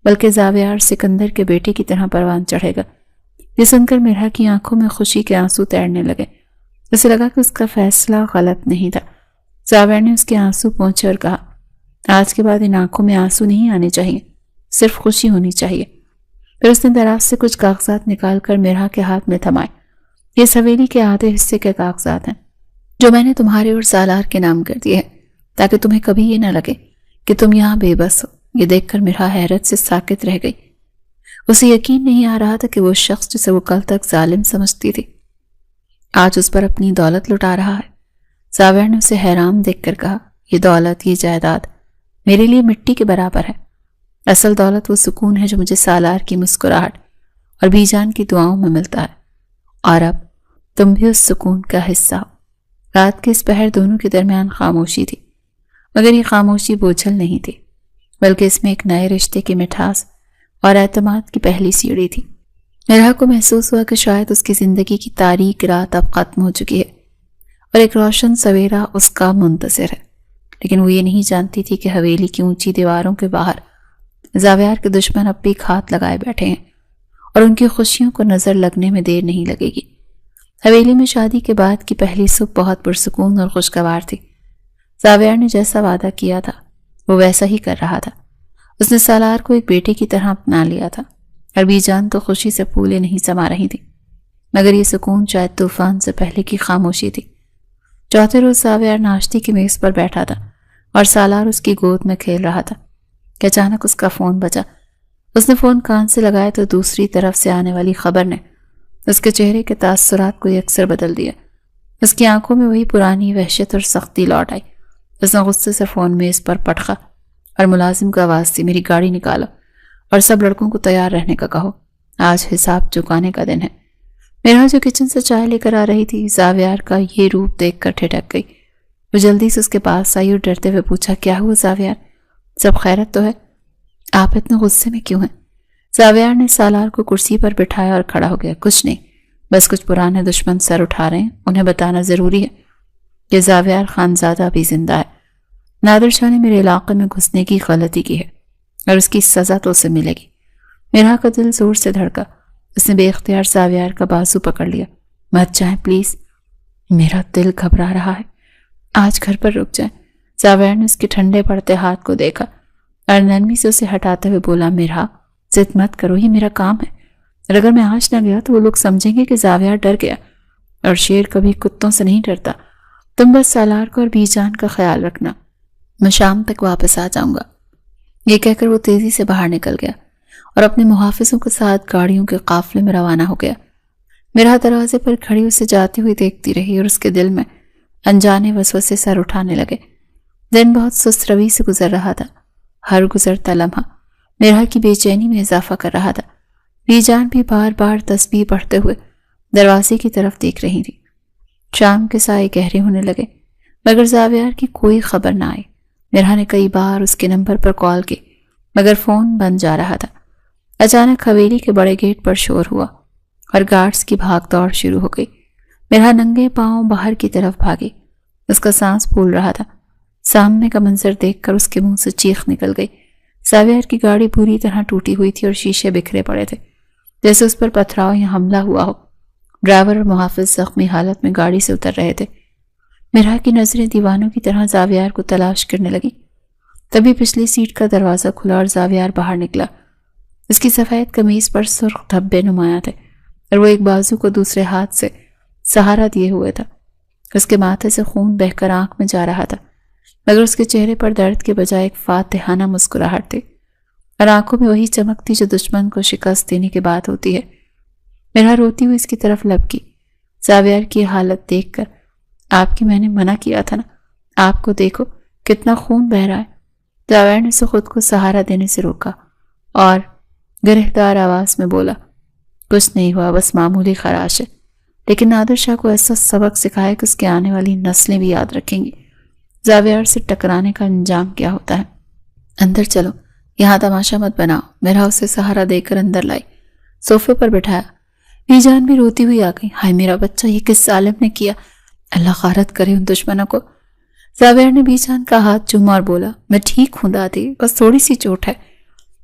بلکہ زاویار سکندر کے بیٹے کی طرح پروان چڑھے گا۔ یہ سن کر مرحا کی آنکھوں میں خوشی کے آنسو تیرنے لگے۔ اسے لگا کہ اس کا فیصلہ غلط نہیں تھا۔ زاویار نے اس کے آنسو پونچھے اور کہا، آج کے بعد ان آنکھوں میں آنسو نہیں آنے چاہیے، صرف خوشی ہونی چاہیے۔ پھر اس نے دراز سے کچھ کاغذات نکال کر مرحا کے ہاتھ میں تھمائے۔ یہ سویلی کے آدھے حصے کے کاغذات ہیں جو میں نے تمہارے اور سالار کے نام کر دیے ہیں تاکہ تمہیں کبھی یہ نہ لگے کہ تم یہاں بے بس ہو۔ یہ دیکھ کر مرحا حیرت سے ساکت رہ گئی۔ اسے یقین نہیں آ رہا تھا کہ وہ شخص جسے وہ کل تک ظالم سمجھتی تھی آج اس پر اپنی دولت لٹا رہا ہے۔ زاویار نے اسے حیران دیکھ کر کہا، یہ دولت، یہ جائیداد میرے لیے مٹی کے برابر ہے۔ اصل دولت وہ سکون ہے جو مجھے سالار کی مسکراہٹ اور بی جان کی دعاؤں میں ملتا ہے، اور اب تم بھی اس سکون کا حصہ ہو۔ رات کے اس پہر دونوں کے درمیان خاموشی تھی، مگر یہ خاموشی بوجھل نہیں تھی بلکہ اس میں ایک نئے رشتے کی مٹھاس اور اعتماد کی پہلی سیڑھی تھی۔ مرحا کو محسوس ہوا کہ شاید اس کی زندگی کی تاریک رات اب ختم ہو چکی ہے اور ایک روشن سویرا اس کا منتظر ہے، لیکن وہ یہ نہیں جانتی تھی کہ حویلی کی اونچی دیواروں کے باہر زاویار کے دشمن اب بھی ہاتھ لگائے بیٹھے ہیں اور ان کی خوشیوں کو نظر لگنے میں دیر نہیں لگے گی۔ حویلی میں شادی کے بعد کی پہلی صبح بہت پرسکون اور خوشگوار تھی۔ زاویار نے جیسا وعدہ کیا تھا وہ ویسا ہی کر رہا تھا۔ اس نے سالار کو ایک بیٹے کی طرح اپنا لیا تھا اور بی جان تو خوشی سے پھولے نہیں سما رہی تھی۔ مگر یہ سکون شاید طوفان سے پہلے کی خاموشی تھی۔ چوتھے روز زاویار ناشتے کی میز پر بیٹھا تھا اور سالار اس کی گود میں کھیل رہا تھا کہ اچانک اس کا فون بجا۔ اس نے فون کان سے لگایا تو دوسری طرف سے آنے والی خبر نے اس کے چہرے کے تاثرات کو یکسر بدل دیا۔ اس کی آنکھوں میں وہی پرانی وحشت اور سختی لوٹ آئی۔ اس نے غصے سے فون میز پر پٹخا اور ملازم کو آواز دی، میری گاڑی نکالو اور سب لڑکوں کو تیار رہنے کا کہو، آج حساب چکانے کا دن ہے۔ میرا جو کچن سے چائے لے کر آ رہی تھی زاویار کا یہ روپ دیکھ کر ٹھٹک گئی۔ وہ جلدی سے اس کے پاس آئی اور ڈرتے ہوئے پوچھا، کیا ہوا زاویار؟ سب خیرت تو ہے؟ آپ اتنے غصے میں کیوں ہیں؟ زاویار نے سالار کو کرسی پر بٹھایا اور کھڑا ہو گیا۔ کچھ نہیں، بس کچھ پرانے دشمن سر اٹھا رہے ہیں، انہیں بتانا ضروری ہے کہ زاویار خانزادہ بھی زندہ ہے۔ نادر شاہ نے میرے علاقے میں گھسنے کی غلطی کی ہے اور اس کی سزا تو اسے ملے گی۔ میرا کا دل زور سے دھڑکا۔ اس نے بے اختیار زاویار کا بازو پکڑ لیا۔ مت جائیں پلیز، میرا دل گھبرا رہا ہے، آج گھر پر رک جائیں۔ زاویار نے اس کے ٹھنڈے پڑتے ہاتھ کو دیکھا اور نرمی سے اسے ہٹاتے ہوئے بولا، میرا ضد مت کرو، یہ میرا کام ہے، اور اگر میں آج نہ گیا تو وہ لوگ سمجھیں گے کہ زاویار ڈر گیا، اور شیر کبھی کتوں سے نہیں ڈرتا۔ تم بس سالار کو اور بی جان کا خیال رکھنا، میں شام تک واپس آ جاؤں گا۔ یہ کہہ کر وہ تیزی سے باہر نکل گیا اور اپنے محافظوں کے ساتھ گاڑیوں کے قافلے میں روانہ ہو گیا۔ میرا دروازے پر کھڑی اسے جاتی ہوئی دیکھتی رہی اور اس کے دل میں انجانے وسوسے سر اٹھانے لگے۔ دن بہت سست روی سے گزر رہا تھا۔ ہر گزرتا لمحہ میرا کی بے چینی میں اضافہ کر رہا تھا۔ بی جان بھی بار بار تسبیح پڑھتے ہوئے دروازے کی طرف دیکھ رہی تھی۔ شام کے سائے گہرے ہونے لگے مگر زاویار کی کوئی خبر نہ آئی۔ میرا نے کئی بار اس کے نمبر پر کال کی مگر فون بند جا رہا تھا۔ اچانک حویلی کے بڑے گیٹ پر شور ہوا اور گارڈز کی بھاگ دوڑ شروع ہو گئی۔ میرا ننگے پاؤں باہر کی طرف بھاگی۔ اس کا سانس پھول رہا تھا۔ سامنے کا منظر دیکھ کر اس کے منہ سے چیخ نکل گئی۔ زاویار کی گاڑی پوری طرح ٹوٹی ہوئی تھی اور شیشے بکھرے پڑے تھے جیسے اس پر پتھراؤ یا حملہ ہوا ہو۔ ڈرائیور اور محافظ زخمی حالت میں گاڑی سے اتر رہے تھے۔ میرا کی نظریں دیوانوں کی طرح زاویار کو تلاش کرنے لگی۔ تبھی پچھلی سیٹ کا دروازہ کھلا اور زاویار باہر نکلا۔ اس کی سفید قمیض پر سرخ دھبے نمایاں تھے اور وہ ایک بازو کو دوسرے ہاتھ سے سہارا دیے ہوئے تھا۔ اس کے ماتھے سے خون بہہ کر آنکھ میں جا رہا تھا مگر اس کے چہرے پر درد کے بجائے ایک فاتحانہ مسکراہٹ تھی اور آنکھوں میں وہی چمک تھی جو دشمن کو شکست دینے کے بعد ہوتی ہے۔ میرا روتی ہوئی اس کی طرف لپکی۔ زاویار کی حالت دیکھ کر، آپ کی میں نے منع کیا تھا نا، آپ کو دیکھو کتنا خون بہ رہا ہے۔ زاویار نے اسے خود کو سہارا دینے سے روکا اور گرہدار آواز میں بولا، کچھ نہیں ہوا، بس معمولی خراش ہے، لیکن نادر شاہ کو ایسا سبق سکھائے کہ اس کے آنے والی نسلیں بھی یاد رکھیں گی زاویار سے ٹکرانے کا انجام کیا ہوتا ہے۔ اندر چلو، یہاں تماشا مت بناؤ۔ میرا اسے سہارا دے کر اندر لائی، صوفے پر بٹھایا۔ بی جان بھی روتی ہوئی آ گئی، ہائے میرا بچہ، یہ کس ظالم نے کیا، اللہ غارت کرے ان دشمنوں کو۔ زاویار نے بی جان کا ہاتھ چوما اور بولا، میں ٹھیک ہوں دادی، بس تھوڑی سی چوٹ ہے۔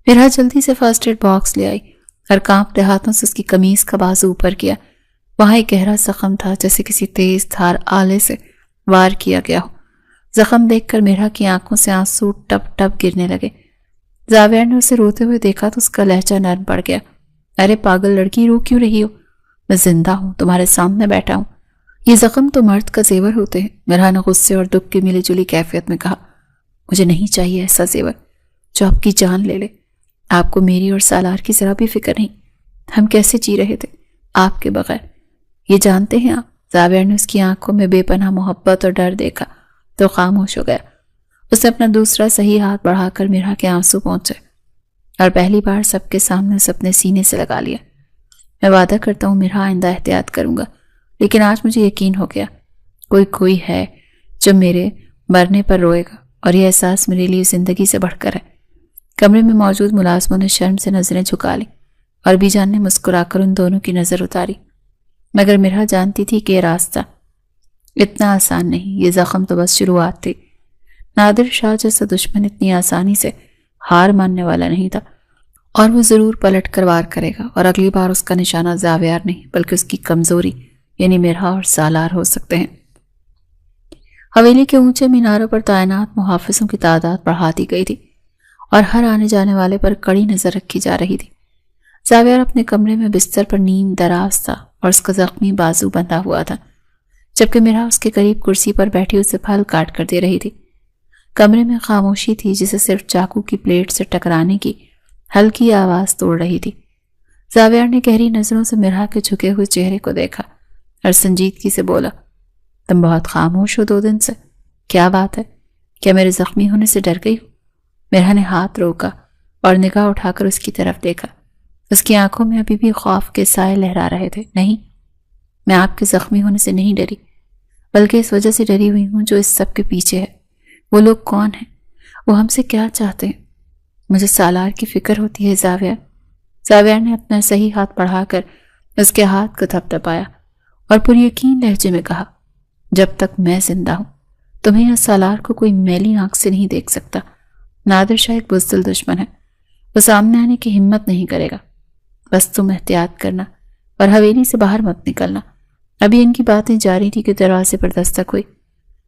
میرا جلدی سے فرسٹ ایڈ باکس لے آئی اور کانپتے ہاتھوں سے اس کی قمیض کا بازو اوپر کیا۔ وہاں ایک گہرا زخم تھا جیسے کسی تیز دھار آلے سے وار کیا گیا ہو۔ زخم دیکھ کر میرا کی آنکھوں سے آنسو ٹپ ٹپ گرنے لگے۔ زاویار نے اسے روتے ہوئے دیکھا تو اس کا لہجہ نرم پڑ گیا۔ ارے پاگل لڑکی، رو کیوں رہی ہو؟ میں زندہ ہوں، تمہارے سامنے بیٹھا ہوں، یہ زخم تو مرد کا زیور ہوتے ہیں۔ میرا نے غصے اور دکھ کی ملی جلی کیفیت میں کہا، مجھے نہیں چاہیے ایسا زیور جو آپ کی جان لے لے۔ آپ کو میری اور سالار کی ذرا بھی فکر نہیں، ہم کیسے جی رہے تھے آپ کے بغیر، یہ جانتے ہیں آپ؟ زاویار نے اس کی آنکھوں میں بے پناہ محبت اور ڈر دیکھا تو خاموش ہو گیا۔ اس نے اپنا دوسرا صحیح ہاتھ بڑھا کر میرا کے آنسو پہنچے اور پہلی بار سب کے سامنے اسے اپنے سینے سے لگا لیا۔ میں وعدہ کرتا ہوں میرا آئندہ احتیاط کروں گا، لیکن آج مجھے یقین ہو گیا کوئی ہے جو میرے مرنے پر روئے گا، اور یہ احساس میرے لیے زندگی سے بڑھ کر ہے۔ کمرے میں موجود ملازموں نے شرم سے نظریں جھکا لی اور بی جان نے مسکرا کر ان دونوں کی نظر اتاری، مگر میرا جانتی تھی کہ یہ راستہ اتنا آسان نہیں، یہ زخم تو بس شروعات تھی۔ نادر شاہ جیسا دشمن اتنی آسانی سے ہار ماننے والا نہیں تھا، اور وہ ضرور پلٹ کر وار کرے گا، اور اگلی بار اس کا نشانہ زاویار نہیں بلکہ اس کی کمزوری یعنی میرا اور سالار ہو سکتے ہیں۔ حویلی کے اونچے میناروں پر تعینات محافظوں کی تعداد بڑھا دی گئی تھی اور ہر آنے جانے والے پر کڑی نظر رکھی جا رہی تھی۔ زاویار اپنے کمرے میں بستر پر نیم دراز تھا اور اس کا زخمی بازو بندھا ہوا تھا، جبکہ میرا اس کے قریب کرسی پر بیٹھی اسے پھل کاٹ کر دے رہی تھی۔ کمرے میں خاموشی تھی جسے صرف چاقو کی پلیٹ سے ٹکرانے کی ہلکی آواز توڑ رہی تھی۔ زاویار نے گہری نظروں سے مرحا کے جھکے ہوئے چہرے کو دیکھا اور سنجیدگی سے بولا، تم بہت خاموش ہو 2 دن سے، کیا بات ہے؟ کیا میرے زخمی ہونے سے ڈر گئی ہو؟ مرحا نے ہاتھ روکا اور نگاہ اٹھا کر اس کی طرف دیکھا۔ اس کی آنکھوں میں ابھی بھی خوف کے سائے لہرا رہے تھے۔ نہیں، میں آپ کے زخمی ہونے سے نہیں ڈری، بلکہ اس وجہ سے ڈری ہوئی ہوں جو اس سب کے پیچھے ہے۔ وہ لوگ کون ہیں؟ وہ ہم سے کیا چاہتے ہیں؟ مجھے سالار کی فکر ہوتی ہے زاویار۔ زاویار نے اپنا صحیح ہاتھ بڑھا کر اس کے ہاتھ کو تھپتھپایا اور پر یقین لہجے میں کہا، جب تک میں زندہ ہوں تمہیں یا سالار کو کوئی میلی آنکھ سے نہیں دیکھ سکتا۔ نادر شاہ ایک بزدل دشمن ہے، وہ سامنے آنے کی ہمت نہیں کرے گا۔ بس تم احتیاط کرنا اور حویلی سے باہر مت نکلنا۔ ابھی ان کی باتیں جاری تھی کہ دروازے پر دستک ہوئی۔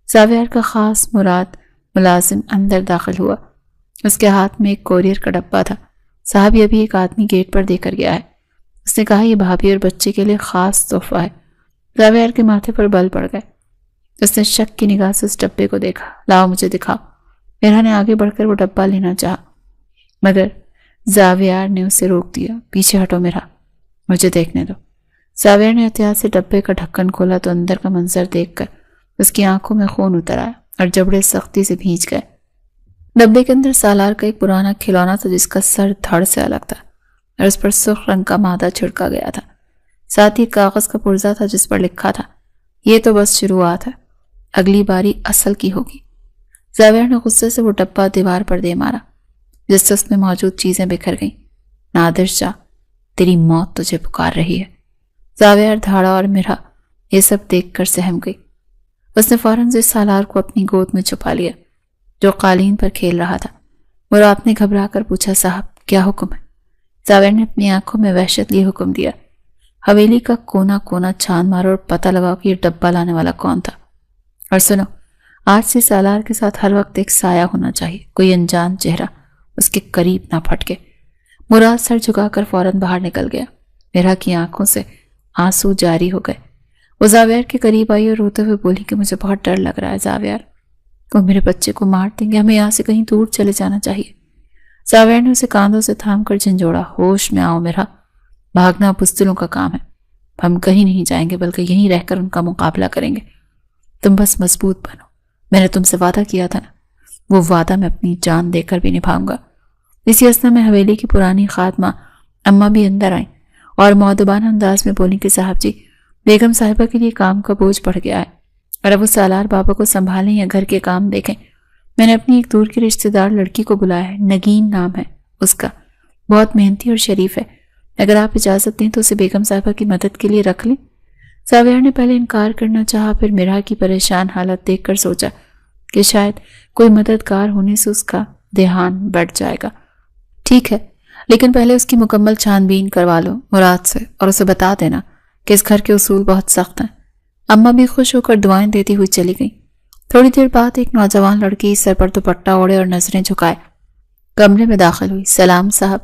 زاویار کا خاص مراد ملازم اندر داخل ہوا۔ اس کے ہاتھ میں ایک کوریئر کا ڈبہ تھا۔ صاحب یہ ابھی ایک آدمی گیٹ پر دے کر گیا ہے۔ اس نے کہا یہ بھابھی اور بچے کے لیے خاص تحفہ ہے۔ زاویار کے ماتھے پر بل پڑ گئے۔ اس نے شک کی نگاہ سے اس ڈبے کو دیکھا۔ لاؤ مجھے دکھاؤ۔ مرحا نے آگے بڑھ کر وہ ڈبہ لینا چاہا، مگر زاویار نے اسے روک دیا۔ پیچھے ہٹو مرحا، مجھے دیکھنے دو۔ زاویار نے احتیاط سے ڈبے کا ڈھکن کھولا تو اندر کا منظر دیکھ کر اس کی آنکھوں میں خون اتر آیا اور جبڑے سختی سے بھیج گئے۔ ڈبے کے اندر سالار کا ایک پرانا کھلونا تھا جس کا سر دھڑ سے الگ تھا اور اس پر سرخ رنگ کا مادہ چھڑکا گیا تھا۔ ساتھ ہی کاغذ کا پرزہ تھا جس پر لکھا تھا، یہ تو بس شروعات ہے، اگلی باری اصل کی ہوگی۔ زاویار نے غصے سے وہ ڈبہ دیوار پر دے مارا جس سے اس میں موجود چیزیں بکھر گئیں۔ نادر شاہ، تیری موت تجھے پکار رہی ہے۔ زاویار دھاڑا اور مرحا یہ سب دیکھ کر سہم گئی۔ اس نے فوراً سے سالار کو اپنی گود میں چھپا لیا جو قالین پر کھیل رہا تھا۔ مراد نے گھبرا کر پوچھا، صاحب کیا حکم ہے؟ زاویار نے اپنی آنکھوں میں وحشت لیے حکم دیا، حویلی کا کونا کونا چھان مارو اور پتہ لگاؤ کہ یہ ڈبہ لانے والا کون تھا۔ اور سنو، آج سے سالار کے ساتھ ہر وقت ایک سایہ ہونا چاہیے، کوئی انجان چہرہ اس کے قریب نہ پھٹکے۔ مراد سر جھکا کر فوراً باہر نکل گیا۔ مرحا کی آنکھوں سے آنسو جاری ہو گئے۔ وہ زاویار کے قریب آئی اور روتے ہوئے بولی کہ مجھے بہت ڈر لگ رہا ہے زاویار، وہ میرے بچے کو مار دیں گے، ہمیں یہاں سے کہیں دور چلے جانا چاہیے۔ زاویار نے اسے کاندھوں سے تھام کر جھنجھوڑا، ہوش میں آؤ مرحا، بھاگنا بزدلوں کا کام ہے، ہم کہیں نہیں جائیں گے بلکہ یہیں رہ کر ان کا مقابلہ کریں گے۔ تم بس مضبوط بنو، میں نے تم سے وعدہ کیا تھا نا، وہ وعدہ میں اپنی جان دے کر بھی نبھاؤں گا۔ اسی اثنا میں حویلی کی پرانی خادمہ اماں بھی اندر آئیں اور مؤدبانہ انداز میں بولی کہ صاحب جی، بیگم صاحبہ کے لیے کام کا بوجھ بڑھ گیا ہے اور اب وہ سالار بابا کو سنبھالیں یا گھر کے کام دیکھیں۔ میں نے اپنی ایک دور کی رشتہ دار لڑکی کو بلایا ہے، نگین نام ہے اس کا، بہت محنتی اور شریف ہے، اگر آپ اجازت دیں تو اسے بیگم صاحبہ کی مدد کے لیے رکھ لیں۔ زاویار نے پہلے انکار کرنا چاہا، پھر مرحا کی پریشان حالت دیکھ کر سوچا کہ شاید کوئی مددگار ہونے سے اس کا دھیان بڑھ جائے گا۔ ٹھیک ہے، لیکن پہلے اس کی مکمل چھان بین کروا لو مراد سے اور اسے بتا دینا کہ اس گھر کے اصول بہت سخت ہیں۔ اماں بھی خوش ہو کر دعائیں دیتی ہوئی چلی گئیں۔ تھوڑی دیر بعد ایک نوجوان لڑکی سر پر دوپٹہ اوڑھے اور نظریں جھکائے کمرے میں داخل ہوئی۔ سلام صاحب۔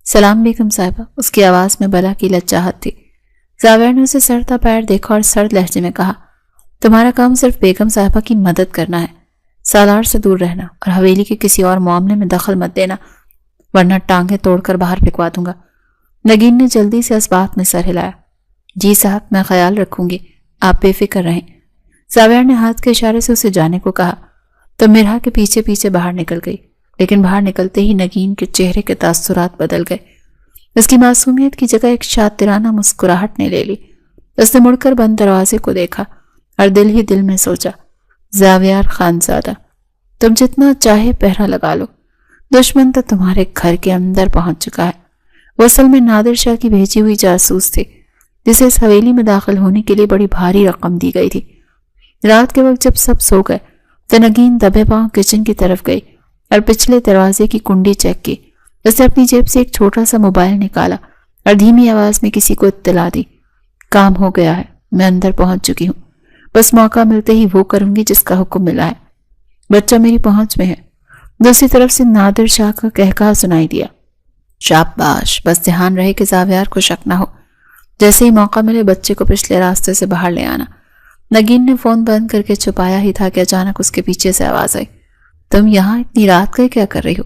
سلام بیگم صاحبہ، اس کی آواز میں بلا کی لچاہٹ تھی۔ زاویار نے اسے سر تا پیر دیکھا اور سرد لہجے میں کہا، تمہارا کام صرف بیگم صاحبہ کی مدد کرنا ہے، سالار سے دور رہنا اور حویلی کے کسی اور معاملے میں دخل مت دینا، ورنہ ٹانگیں توڑ کر باہر پھینکوا دوں گا۔ نگین نے جلدی سے اس بات میں سر ہلایا۔ جی صاحب، میں خیال رکھوں گی، آپ بے فکر رہیں۔ زاویار نے ہاتھ کے اشارے سے اسے جانے کو کہا تو مرحا کے پیچھے پیچھے باہر نکل گئی، لیکن باہر نکلتے ہی نگین کے چہرے کے تاثرات بدل گئے۔ اس کی معصومیت کی جگہ ایک شاطرانہ مسکراہٹ نے لے لی۔ اس نے مڑ کر بند دروازے کو دیکھا اور دل ہی دل میں سوچا، زاویار خانزادہ، تم جتنا چاہے پہرا لگا لو، دشمن تو تمہارے گھر کے اندر پہنچ چکا ہے۔ وہ اصل میں نادر شاہ کی بھیجی ہوئی جاسوس تھی جسے اس حویلی میں داخل ہونے کے لیے بڑی بھاری رقم دی گئی تھی۔ رات کے وقت جب سب سو گئے تو نگین دبے پاؤں کچن کی طرف گئی اور پچھلے دروازے کی کنڈی چیک کی۔ اس نے اپنی جیب سے ایک چھوٹا سا موبائل نکالا اور دھیمی آواز میں کسی کو اطلاع دی، کام ہو گیا ہے، میں اندر پہنچ چکی ہوں، بس موقع ملتے ہی وہ کروں گی جس کا حکم ملا ہے، بچہ میری پہنچ میں ہے۔ دوسری طرف سے نادر شاہ کا کہکہا سنائی دیا، شاباش، بس دھیان رہے کہ زاویار کو شک نہ ہو۔ جیسے ہی موقع ملے بچے کو پچھلے راستے سے باہر لے آنا۔ نگین نے فون بند کر کے چھپایا ہی تھا کہ اچانک اس کے پیچھے سے آواز آئی، تم یہاں اتنی رات کو کیا کر رہی ہو؟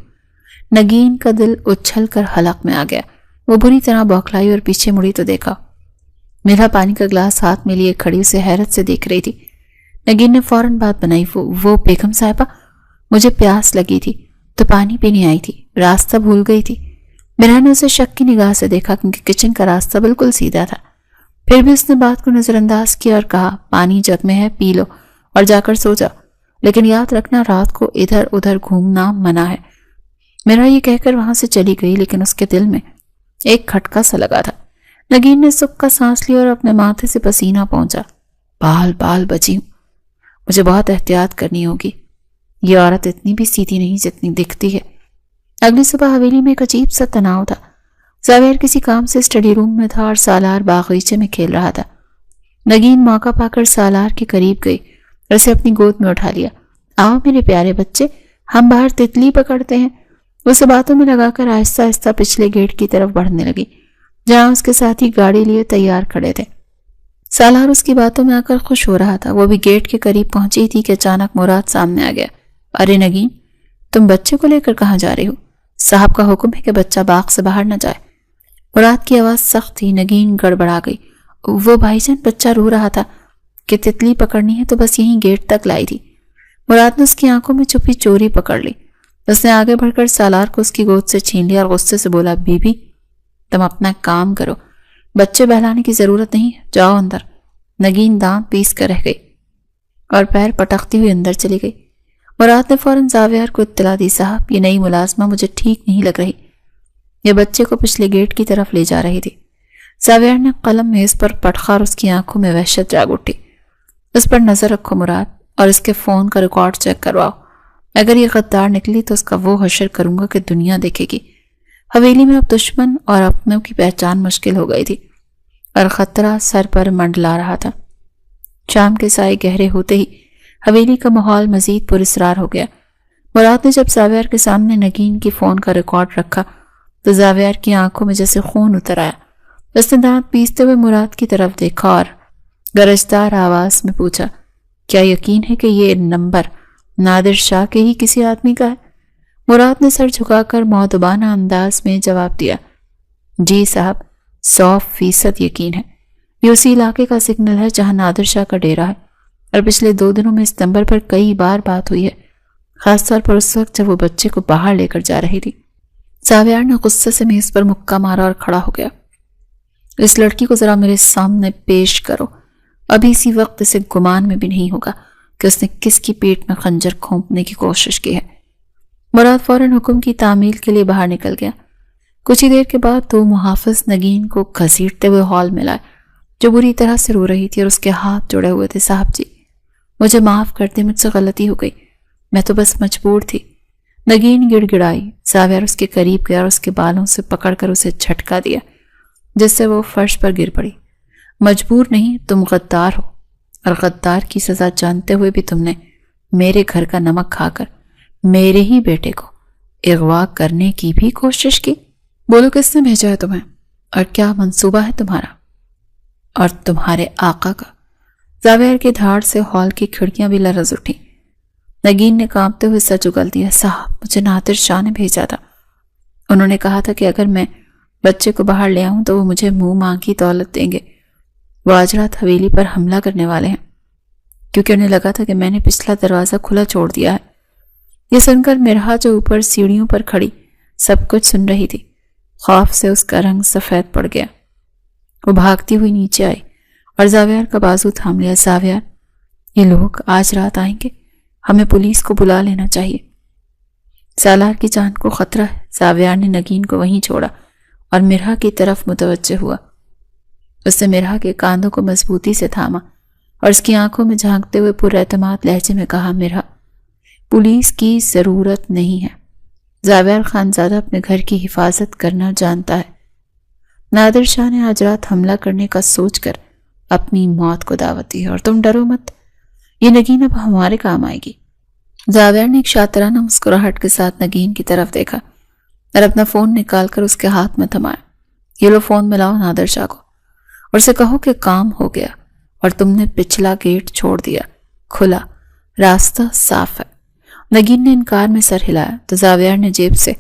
نگین کا دل اچھل کر حلق میں آ گیا۔ وہ بری طرح بوکھلائی اور پیچھے مڑی تو دیکھا میرا پانی کا گلاس ہاتھ میں لیے کھڑی اسے حیرت سے دیکھ رہی تھی۔ نگین نے فوراً بات بنائی، وہ بیگم صاحبہ، مجھے پیاس لگی تھی تو پانی پینے آئی تھی، راستہ بھول گئی تھی۔ میرا نے اسے شک کی نگاہ سے دیکھا کیونکہ کچن کا راستہ بالکل سیدھا تھا۔ پھر بھی اس نے بات کو نظر انداز کیا اور کہا، پانی جگ میں ہے، پی لو اور جا کر سو جاؤ، لیکن یاد رکھنا رات کو ادھر ادھر گھومنا منع ہے۔ میرا یہ کہہ کر وہاں سے چلی گئی، لیکن اس کے دل میں ایک کھٹکا سا لگا تھا۔ نگین نے سکھ کا سانس لیا اور اپنے ماتھے سے پسینہ پہنچا۔ بال بچی ہوں، مجھے بہت احتیاط کرنی ہوگی، یہ عورت اتنی بھی سیدھی نہیں جتنی دکھتی ہے۔ اگلی صبح حویلی میں ایک عجیب سا تناؤ تھا۔ زاویر کسی کام سے اسٹڈی روم میں تھا اور سالار باغیچے میں کھیل رہا تھا۔ نگین موقع پا کر سالار کے قریب گئی اور اسے اپنی گود میں اٹھا لیا۔ آؤ میرے پیارے بچے، ہم باہر تتلی پکڑتے ہیں۔ اسے باتوں میں لگا کر آہستہ آہستہ پچھلے گیٹ کی طرف بڑھنے لگی جہاں اس کے ساتھی گاڑی لیے تیار کھڑے تھے۔ سالار اس کی باتوں میں آ کر خوش ہو رہا تھا۔ وہ بھی گیٹ کے قریب پہنچی تھی کہ اچانک مراد سامنے آ گیا۔ ارے نگین، تم بچے کو لے کر کہاں جا رہی ہو؟ صاحب کا حکم ہے کہ بچہ باغ سے باہر نہ جائے۔ مراد کی آواز سخت تھی۔ نگین گڑبڑا گئی۔ وہ بھائی جان، بچہ رو رہا تھا کہ تتلی پکڑنی ہے تو بس یہیں گیٹ تک لائی تھی۔ مراد نے اس کی آنکھوں میں چھپی چوری پکڑ لی۔ اس نے آگے بڑھ کر سالار کو اس کی گود سے چھین لیا اور غصے سے بولا، بی بی تم اپنا کام کرو، بچے بہلانے کی ضرورت نہیں، جاؤ اندر۔ نگین دانت پیس کر رہ گئی اور پیر پٹکتی ہوئی اندر چلی گئی۔ مراد نے فوراً زاویار کو اطلاع دی، صاحب یہ نئی ملازمہ مجھے ٹھیک نہیں لگ رہی، یہ بچے کو پچھلے گیٹ کی طرف لے جا رہی تھی۔ زاویار نے قلم میز پر پٹخا اور اس کی آنکھوں میں وحشت جاگ اٹھی۔ اس پر نظر رکھو مراد، اور اس کے فون کا ریکارڈ چیک کرواؤ، اگر یہ غدار نکلی تو اس کا وہ حشر کروں گا کہ دنیا دیکھے گی۔ حویلی میں اب دشمن اور اپنوں کی پہچان مشکل ہو گئی تھی اور خطرہ سر پر منڈلا رہا تھا۔ شام کے سائے گہرے ہوتے ہی حویلی کا ماحول مزید پراسرار ہو گیا۔ مراد نے جب زاویار کے سامنے نگین کی فون کا ریکارڈ رکھا تو زاویار کی آنکھوں میں جیسے خون اتر آیا۔ اس نے دانت پیستے ہوئے مراد کی طرف دیکھا اور گرجدار آواز میں پوچھا، کیا یقین ہے کہ یہ نمبر نادر شاہ کے ہی کسی آدمی کا ہے؟ مراد نے سر جھکا کر مؤدبانہ انداز میں جواب دیا، جی صاحب، 100% یقین ہے، یہ اسی علاقے کا سگنل ہے جہاں نادر شاہ کا ڈیرا ہے، اور پچھلے 2 دنوں میں اس نمبر پر کئی بار بات ہوئی ہے، خاص طور پر اس وقت جب وہ بچے کو باہر لے کر جا رہی تھی۔ زاویار نے غصے سے میز پر مکہ مارا اور کھڑا ہو گیا۔ اس لڑکی کو ذرا میرے سامنے پیش کرو، ابھی اسی وقت اسے گمان میں بھی نہیں ہوگا کہ اس نے کس کی پیٹ میں خنجر کھونپنے کی کوشش کی ہے۔ مراد فوراً حکم کی تعمیل کے لیے باہر نکل گیا۔ کچھ ہی دیر کے بعد 2 محافظ نگین کو گھسیٹتے ہوئے ہال میں لائے، جو بری طرح سے رو رہی تھی اور اس کے ہاتھ جڑے ہوئے تھے۔ صاحب جی، مجھے معاف کر دیں، مجھ سے غلطی ہو گئی، میں تو بس مجبور تھی۔ نگین گڑ گڑائی۔ زاویار اس کے قریب گیا اور اس کے بالوں سے پکڑ کر اسے جھٹکا دیا جس سے وہ فرش پر گر پڑی۔ مجبور نہیں، تم غدار ہو، اور غدار کی سزا جانتے ہوئے بھی تم نے میرے گھر کا نمک کھا کر میرے ہی بیٹے کو اغوا کرنے کی بھی کوشش کی۔ بولو کس نے بھیجا ہے تمہیں، اور کیا منصوبہ ہے تمہارا اور تمہارے آقا کا؟ زاویار کی دھاڑ سے ہال کی کھڑکیاں بھی لرز اٹھی۔ نگین نے کانپتے ہوئے سچ اگل دیا، صاحب مجھے نادر شاہ نے بھیجا تھا، انہوں نے کہا تھا کہ اگر میں بچے کو باہر لے آؤں تو وہ مجھے منہ مانگی دولت دیں گے۔ وہ آج رات حویلی پر حملہ کرنے والے ہیں، کیونکہ انہیں لگا تھا کہ میں نے پچھلا دروازہ کھلا چھوڑ دیا ہے۔ یہ سن کر مرحا جو اوپر سیڑھیوں پر کھڑی سب کچھ سن رہی تھی، خوف سے اس کا رنگ سفید پڑ گیا۔ وہ بھاگتی ہوئی نیچے آئی اور زاویار کا بازو تھام لیا۔ زاویار، یہ لوگ آج رات آئیں گے، ہمیں پولیس کو بلا لینا چاہیے، سالار کی جان کو خطرہ ہے۔ زاویار نے نگین کو وہیں چھوڑا اور مرحا کی طرف متوجہ ہوا۔ اس نے مرحا کے کاندھوں کو مضبوطی سے تھاما اور اس کی آنکھوں میں جھانکتے ہوئے پر اعتماد لہجے میں کہا، مرحا، پولیس کی ضرورت نہیں ہے، زاویار خانزادہ اپنے گھر کی حفاظت کرنا جانتا ہے۔ نادر شاہ نے آج رات حملہ کرنے کا سوچ کر اپنی موت کو دعوت دی ہے، اور تم ڈرو مت، یہ نگین اب ہمارے کام آئے گی۔ زاویار نے ایک شاطرانہ مسکراہٹ کے ساتھ نگین کی طرف دیکھا اور اپنا فون نکال کر اس کے ہاتھ میں تھمایا۔ یہ لو، فون ملاؤ نادر شاہ کو، اور اسے کہو کہ کام ہو گیا اور تم نے پچھلا گیٹ چھوڑ دیا کھلا، راستہ صاف ہے۔ نگین نے انکار میں سر ہلایا تو زاویار نے جیب سے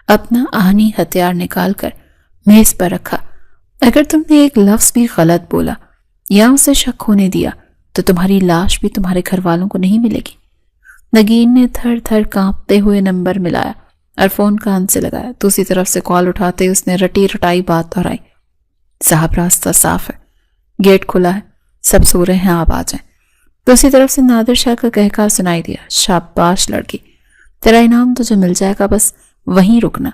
اپنا آہنی ہتھیار نکال کر میز پر رکھا۔ اگر تم نے ایک لفظ بھی غلط بولا یا اسے شک ہونے دیا تو تمہاری لاش بھی تمہارے گھر والوں کو نہیں ملے گی۔ نگین نے تھر تھر کانپتے ہوئے نمبر ملایا اور فون کان سے لگایا۔ دوسری طرف سے کال اٹھاتے اس نے رٹی رٹائی بات دہرائی۔ صاحب راستہ صاف ہے، گیٹ کھلا ہے، سب سو رہے ہیں، آپ آ جائیں۔ دوسری طرف سے نادر شاہ کا کہکہا سنائی دیا، شاباش لڑکی، تیرا انعام تجھے مل جائے گا، بس وہیں رکنا۔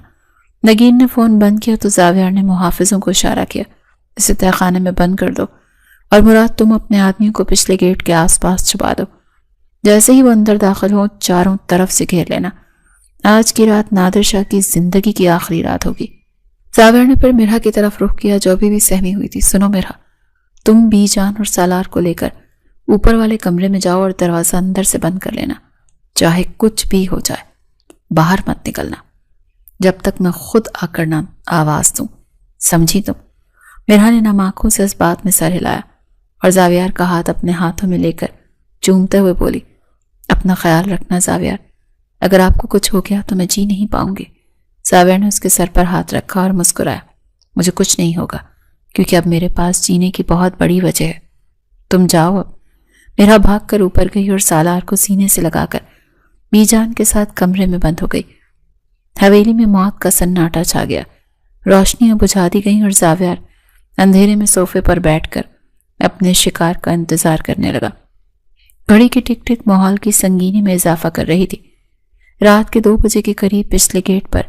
نگین نے فون بند کیا تو زاویار نے محافظوں کو اشارہ کیا، اسے تہہ خانے میں بند کر دو اور مراد تم اپنے آدمیوں کو پچھلے گیٹ کے آس پاس چھپا دو۔ جیسے ہی وہ اندر داخل ہو چاروں طرف سے گھیر لینا۔ آج کی رات نادر شاہ کی زندگی کی آخری رات ہوگی۔ زاویار نے پھر مرحا کی طرف رخ کیا جو ابھی بھی سہمی ہوئی تھی۔ سنو مرحا، تم بی جان اور سالار کو لے کر اوپر والے کمرے میں جاؤ اور دروازہ اندر سے بند کر لینا، چاہے کچھ بھی ہو جائے، باہر مت نکلنا جب تک میں خود آ کر نہ آواز دوں، سمجھی تم؟ مرحا نے نم آنکھوں سے اس بات میں سر ہلایا اور زاویار کا ہاتھ اپنے ہاتھوں میں لے کر چومتے ہوئے بولی، اپنا خیال رکھنا زاویار، اگر آپ کو کچھ ہو گیا تو میں جی نہیں پاؤں گی۔ زاویار نے اس کے سر پر ہاتھ رکھا اور مسکرایا، مجھے کچھ نہیں ہوگا کیونکہ اب میرے پاس جینے کی بہت بڑی وجہ ہے، تم جاؤ اب۔ مرحا بھاگ کر اوپر گئی اور سالار کو سینے سے لگا کر بی جان کے ساتھ کمرے میں بند ہو گئی۔ حویلی میں موت کا سناٹا چھا گیا، روشنیاں بجھا دی گئیں اور زاویار اندھیرے میں صوفے پر بیٹھ کر اپنے شکار کا انتظار کرنے لگا۔ گھڑی کی ٹک ٹک ماحول کی سنگینی میں اضافہ کر رہی تھی۔ رات کے 2 بجے کے قریب پچھلے گیٹ پر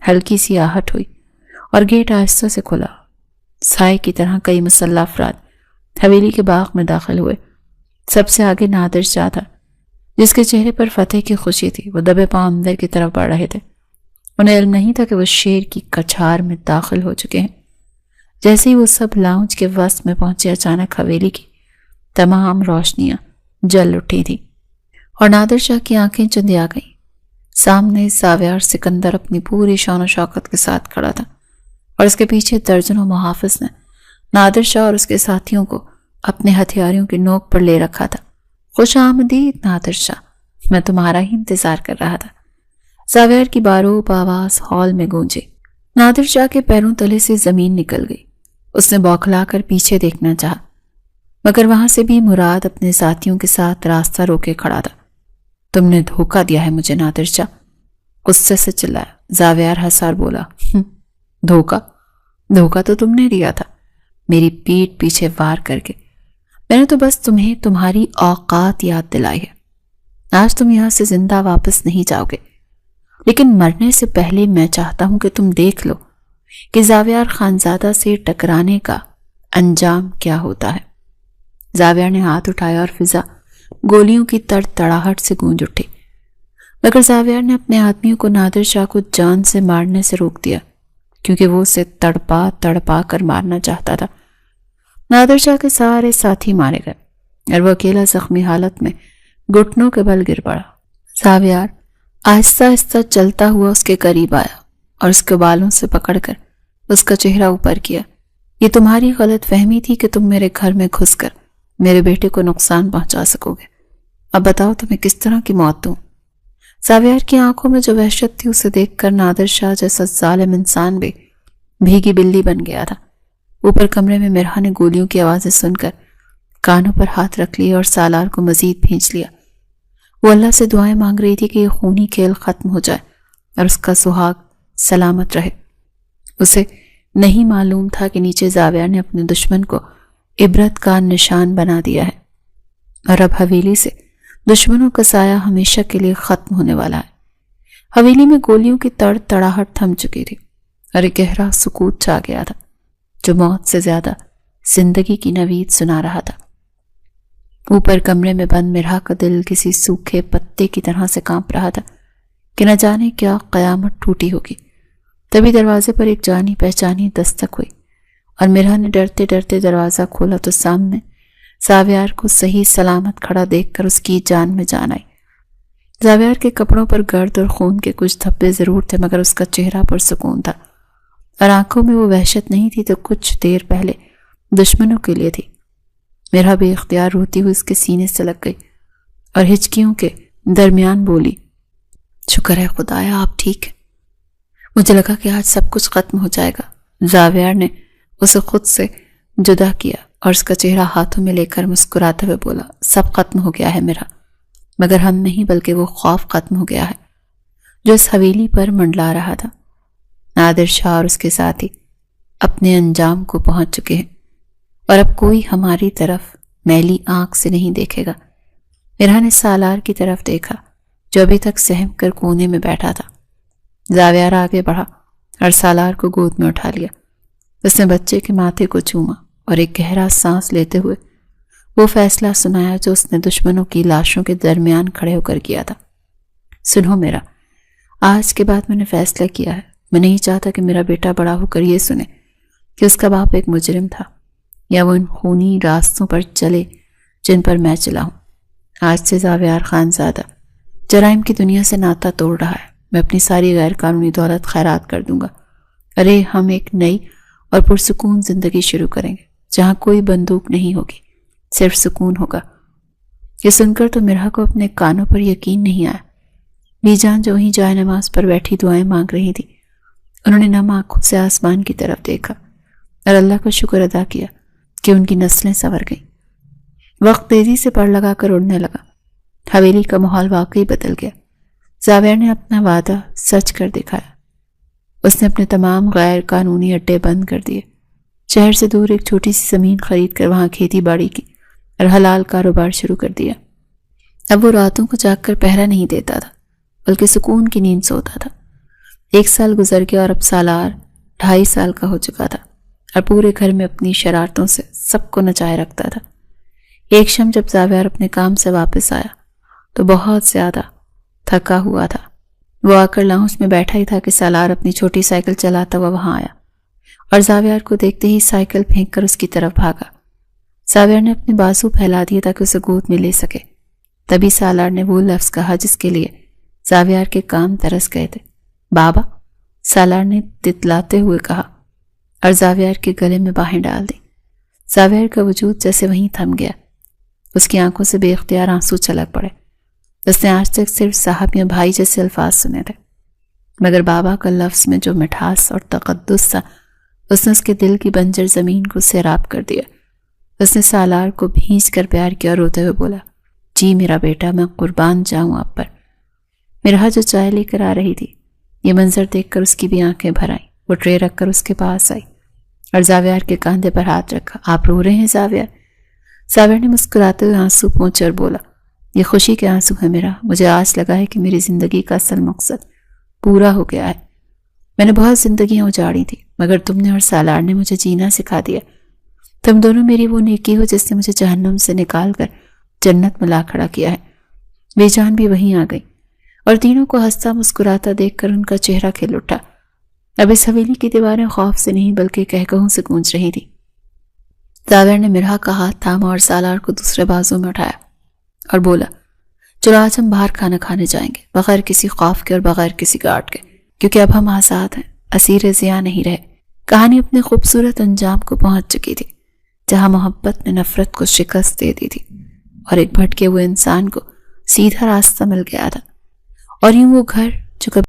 ہلکی سی آہٹ ہوئی اور گیٹ آہستہ سے کھلا۔ سائے کی طرح کئی مسلح افراد حویلی کے باغ میں داخل ہوئے۔ سب سے آگے نادر شاہ تھا جس کے چہرے پر فتح کی خوشی تھی۔ وہ دبے پاؤں اندر کی طرف بڑھ رہے تھے۔ انہیں علم نہیں تھا کہ وہ شیر کی کچھار میں داخل ہو چکے ہیں۔ جیسے ہی وہ سب لاؤنج کے وسط میں پہنچے اچانک حویلی کی تمام روشنیاں جل اٹھی تھی اور نادر شاہ کی آنکھیں چندیا گئیں۔ سامنے زاویار سکندر اپنی پوری شان و شوکت کے ساتھ کھڑا تھا اور اس کے پیچھے درجنوں محافظ نے نادر شاہ اور اس کے ساتھیوں کو اپنے ہتھیاروں کی نوک پر لے رکھا تھا۔ خوش آمدید نادر شاہ، میں تمہارا ہی انتظار کر رہا تھا۔ زاویار کی باروب آواز ہال میں گونجی۔ نادر شاہ کے پیروں تلے سے زمین نکل گئی۔ اس نے بوکھلا کر پیچھے دیکھنا چاہا مگر وہاں سے بھی مراد اپنے ساتھیوں کے ساتھ راستہ روکے کھڑا تھا۔ تم نے دھوکہ دیا ہے مجھے نادر شاہ، غصے سے چلایا۔ زاویار ہنسا بولا، دھوکہ تو تم نے دیا تھا میری پیٹھ پیچھے وار کر کے، میں نے تو بس تمہیں تمہاری اوقات یاد دلائی ہے۔ آج تم یہاں سے زندہ واپس نہیں جاؤ گے، لیکن مرنے سے پہلے میں چاہتا ہوں کہ تم دیکھ لو کہ زاویار خانزادہ سے ٹکرانے کا انجام کیا ہوتا ہے۔ زاویار نے ہاتھ اٹھایا اور فضا گولیوں کی تڑ تڑاہٹ سے گونج اٹھی، مگر زاویار نے اپنے آدمیوں کو نادر شاہ کو جان سے مارنے سے روک دیا کیونکہ وہ اسے تڑپا تڑپا کر مارنا چاہتا تھا۔ نادر شاہ کے سارے ساتھی مارے گئے اور وہ اکیلا زخمی حالت میں گھٹنوں کے بل گر پڑا۔ زاویار آہستہ آہستہ چلتا ہوا اس کے قریب آیا اور اس کے بالوں سے پکڑ کر اس کا چہرہ اوپر کیا۔ یہ تمہاری غلط فہمی تھی کہ تم میرے گھر میں گھس کر میرے بیٹے کو نقصان پہنچا سکو گے۔ اب بتاؤ تمہیں کس طرح کی موت دوں؟ زاویار کی آنکھوں میں جو وحشت تھی اسے دیکھ کر نادر شاہ جیسا ظالم انسان بھی بھیگی بلی بن گیا تھا۔ اوپر کمرے میں مرحا نے گولیوں کی آوازیں سن کر کانوں پر ہاتھ رکھ لیے اور سالار کو مزید بھیج لیا۔ وہ اللہ سے دعائیں مانگ رہی تھی کہ یہ خونی کھیل ختم ہو جائے اور اس کا سہاگ سلامت رہے۔ اسے نہیں معلوم تھا کہ نیچے زاویار نے اپنے دشمن کو عبرت کا نشان بنا دیا ہے اور اب حویلی سے دشمنوں کا سایہ ہمیشہ کے لیے ختم ہونے والا ہے۔ حویلی میں گولیوں کی تڑ تڑاہٹ تھم چکی تھی اور ایک گہرا سکوت چھا گیا تھا جو موت سے زیادہ زندگی کی نوید سنا رہا تھا۔ اوپر کمرے میں بند مرحا کا دل کسی سوکھے پتے کی طرح سے کانپ رہا تھا کہ نہ جانے کیا قیامت ٹوٹی ہوگی۔ تبھی دروازے پر ایک جانی پہچانی دستک ہوئی اور مرحا نے ڈرتے ڈرتے دروازہ کھولا تو سامنے زاویار کو صحیح سلامت کھڑا دیکھ کر اس کی جان میں جان آئی۔ زاویار کے کپڑوں پر گرد اور خون کے کچھ دھبے ضرور تھے مگر اس کا چہرہ پرسکون تھا اور آنکھوں میں وہ وحشت نہیں تھی تو کچھ دیر پہلے دشمنوں کے لیے تھی۔ میرا بے اختیار روتی ہوئی اس کے سینے سے لگ گئی اور ہچکیوں کے درمیان بولی، شکر ہے خدایا آپ ٹھیک ہے۔ مجھے لگا کہ آج سب کچھ ختم ہو جائے گا۔ زاویار نے اسے خود سے جدا کیا اور اس کا چہرہ ہاتھوں میں لے کر مسکراتے ہوئے بولا، سب ختم ہو گیا ہے میرا، مگر ہم نہیں بلکہ وہ خوف ختم ہو گیا ہے جو اس حویلی پر منڈلا رہا تھا۔ نادر شاہ اور اس کے ساتھی اپنے انجام کو پہنچ چکے ہیں اور اب کوئی ہماری طرف میلی آنکھ سے نہیں دیکھے گا۔ میرا نے سالار کی طرف دیکھا جو ابھی تک سہم کر کونے میں بیٹھا تھا۔ زاویار آگے بڑھا اور سالار کو گود میں اٹھا لیا۔ اس نے بچے کے ماتھے کو چوما اور ایک گہرا سانس لیتے ہوئے وہ فیصلہ سنایا جو اس نے دشمنوں کی لاشوں کے درمیان کھڑے ہو کر کیا تھا۔ سنو میرا، آج کے بعد میں نے فیصلہ کیا ہے، میں نہیں چاہتا کہ میرا بیٹا بڑا ہو کر یہ سنے کہ اس کا باپ ایک مجرم تھا یا وہ ان خونی راستوں پر چلے جن پر میں چلا ہوں۔ آج سے زاویار خانزادہ جرائم کی دنیا سے ناتا توڑ رہا ہے۔ میں اپنی ساری غیر قانونی دولت خیرات کر دوں گا۔ ارے ہم ایک نئی اور پرسکون زندگی شروع کریں گے جہاں کوئی بندوق نہیں ہوگی، صرف سکون ہوگا۔ یہ سن کر تو مرحا کو اپنے کانوں پر یقین نہیں آیا۔ بی جان جو وہیں جائے نماز پر بیٹھی دعائیں مانگ رہی تھی، انہوں نے نم آنکھوں سے آسمان کی طرف دیکھا اور اللہ کا شکر ادا کیا کہ ان کی نسلیں سنور گئیں۔ وقت تیزی سے پڑ لگا کر اڑنے لگا۔ حویلی کا ماحول واقعی بدل گیا۔ زاویار نے اپنا وعدہ سچ کر دکھایا۔ اس نے اپنے تمام غیر قانونی اڈے بند کر دیے، شہر سے دور ایک چھوٹی سی زمین خرید کر وہاں کھیتی باڑی کی اور حلال کاروبار شروع کر دیا۔ اب وہ راتوں کو جاگ کر پہرا نہیں دیتا تھا بلکہ سکون کی نیند سوتا تھا۔ 1 سال گزر گیا اور اب سالار 2.5 سال کا ہو چکا تھا اور پورے گھر میں اپنی شرارتوں سے سب کو نچائے رکھتا تھا۔ ایک شام جب زاویار اپنے کام سے واپس آیا تو بہت زیادہ تھکا ہوا تھا۔ وہ آ کر لاؤنج میں بیٹھا ہی تھا کہ سالار اپنی چھوٹی سائیکل چلاتا ہوا وہاں آیا اور زاویار کو دیکھتے ہی سائیکل پھینک کر اس کی طرف بھاگا۔ زاویار نے اپنے بازو پھیلا دیے تاکہ اسے گود میں لے سکے۔ تبھی سالار نے وہ لفظ کہا جس کے لیے زاویار کے کان ترس گئے تھے، بابا۔ سالار نے تتلاتے ہوئے کہا اور زاویار کے گلے میں باہیں ڈال دی۔ زاویار کا وجود جیسے وہیں تھم گیا۔ اس کی آنکھوں سے بے اختیار آنسو چھلک پڑے۔ اس نے آج تک صرف صاحب یا بھائی جیسے الفاظ سنے تھے، مگر بابا کا لفظ میں جو مٹھاس اور تقدس تھا اس نے اس کے دل کی بنجر زمین کو سیراب کر دیا۔ اس نے سالار کو بھینچ کر پیار کیا اور روتے ہوئے بولا، جی میرا بیٹا، میں قربان جاؤں آپ پر۔ مرحا جو چائے لے کر آ رہی تھی، یہ منظر دیکھ کر اس کی بھی آنکھیں بھر آئیں۔ وہ ٹرے رکھ کر اس کے پاس آئی اور زاویار کے کاندھے پر ہاتھ رکھا۔ آپ رو رہے ہیں زاویار؟ زاویار نے مسکراتے ہوئے آنسو پوچھے اور بولا، یہ خوشی کے آنسو ہے میرا۔ مجھے آج لگا ہے کہ میری زندگی کا اصل مقصد پورا ہو گیا ہے۔ میں نے بہت زندگیاں اجاڑی تھی مگر تم نے اور سالار نے مجھے جینا سکھا دیا۔ تم دونوں میری وہ نیکی ہو جس نے مجھے جہنم سے نکال کر جنت میں لا کھڑا کیا ہے۔ بے جان بھی وہیں آ گئی اور تینوں کو ہنستا مسکراتا دیکھ کر ان کا چہرہ کھل اٹھا۔ اب اس حویلی کی دیواریں خوف سے نہیں بلکہ قہقہوں سے گونج رہی تھی۔ زاویار نے مرحا کا ہاتھ تھاما اور سالار کو دوسرے بازو میں اٹھایا اور بولا، چلو آج ہم باہر کھانا کھانے جائیں گے، بغیر کسی خوف کے اور بغیر کسی گارڈ کے، کیونکہ اب ہم آزاد ہیں، اسیر ضیاء نہیں رہے۔ کہانی اپنے خوبصورت انجام کو پہنچ چکی تھی، جہاں محبت نے نفرت کو شکست دے دی تھی اور ایک بھٹکے ہوئے انسان کو سیدھا راستہ مل گیا تھا۔ اور یوں وہ گھر جو کبھی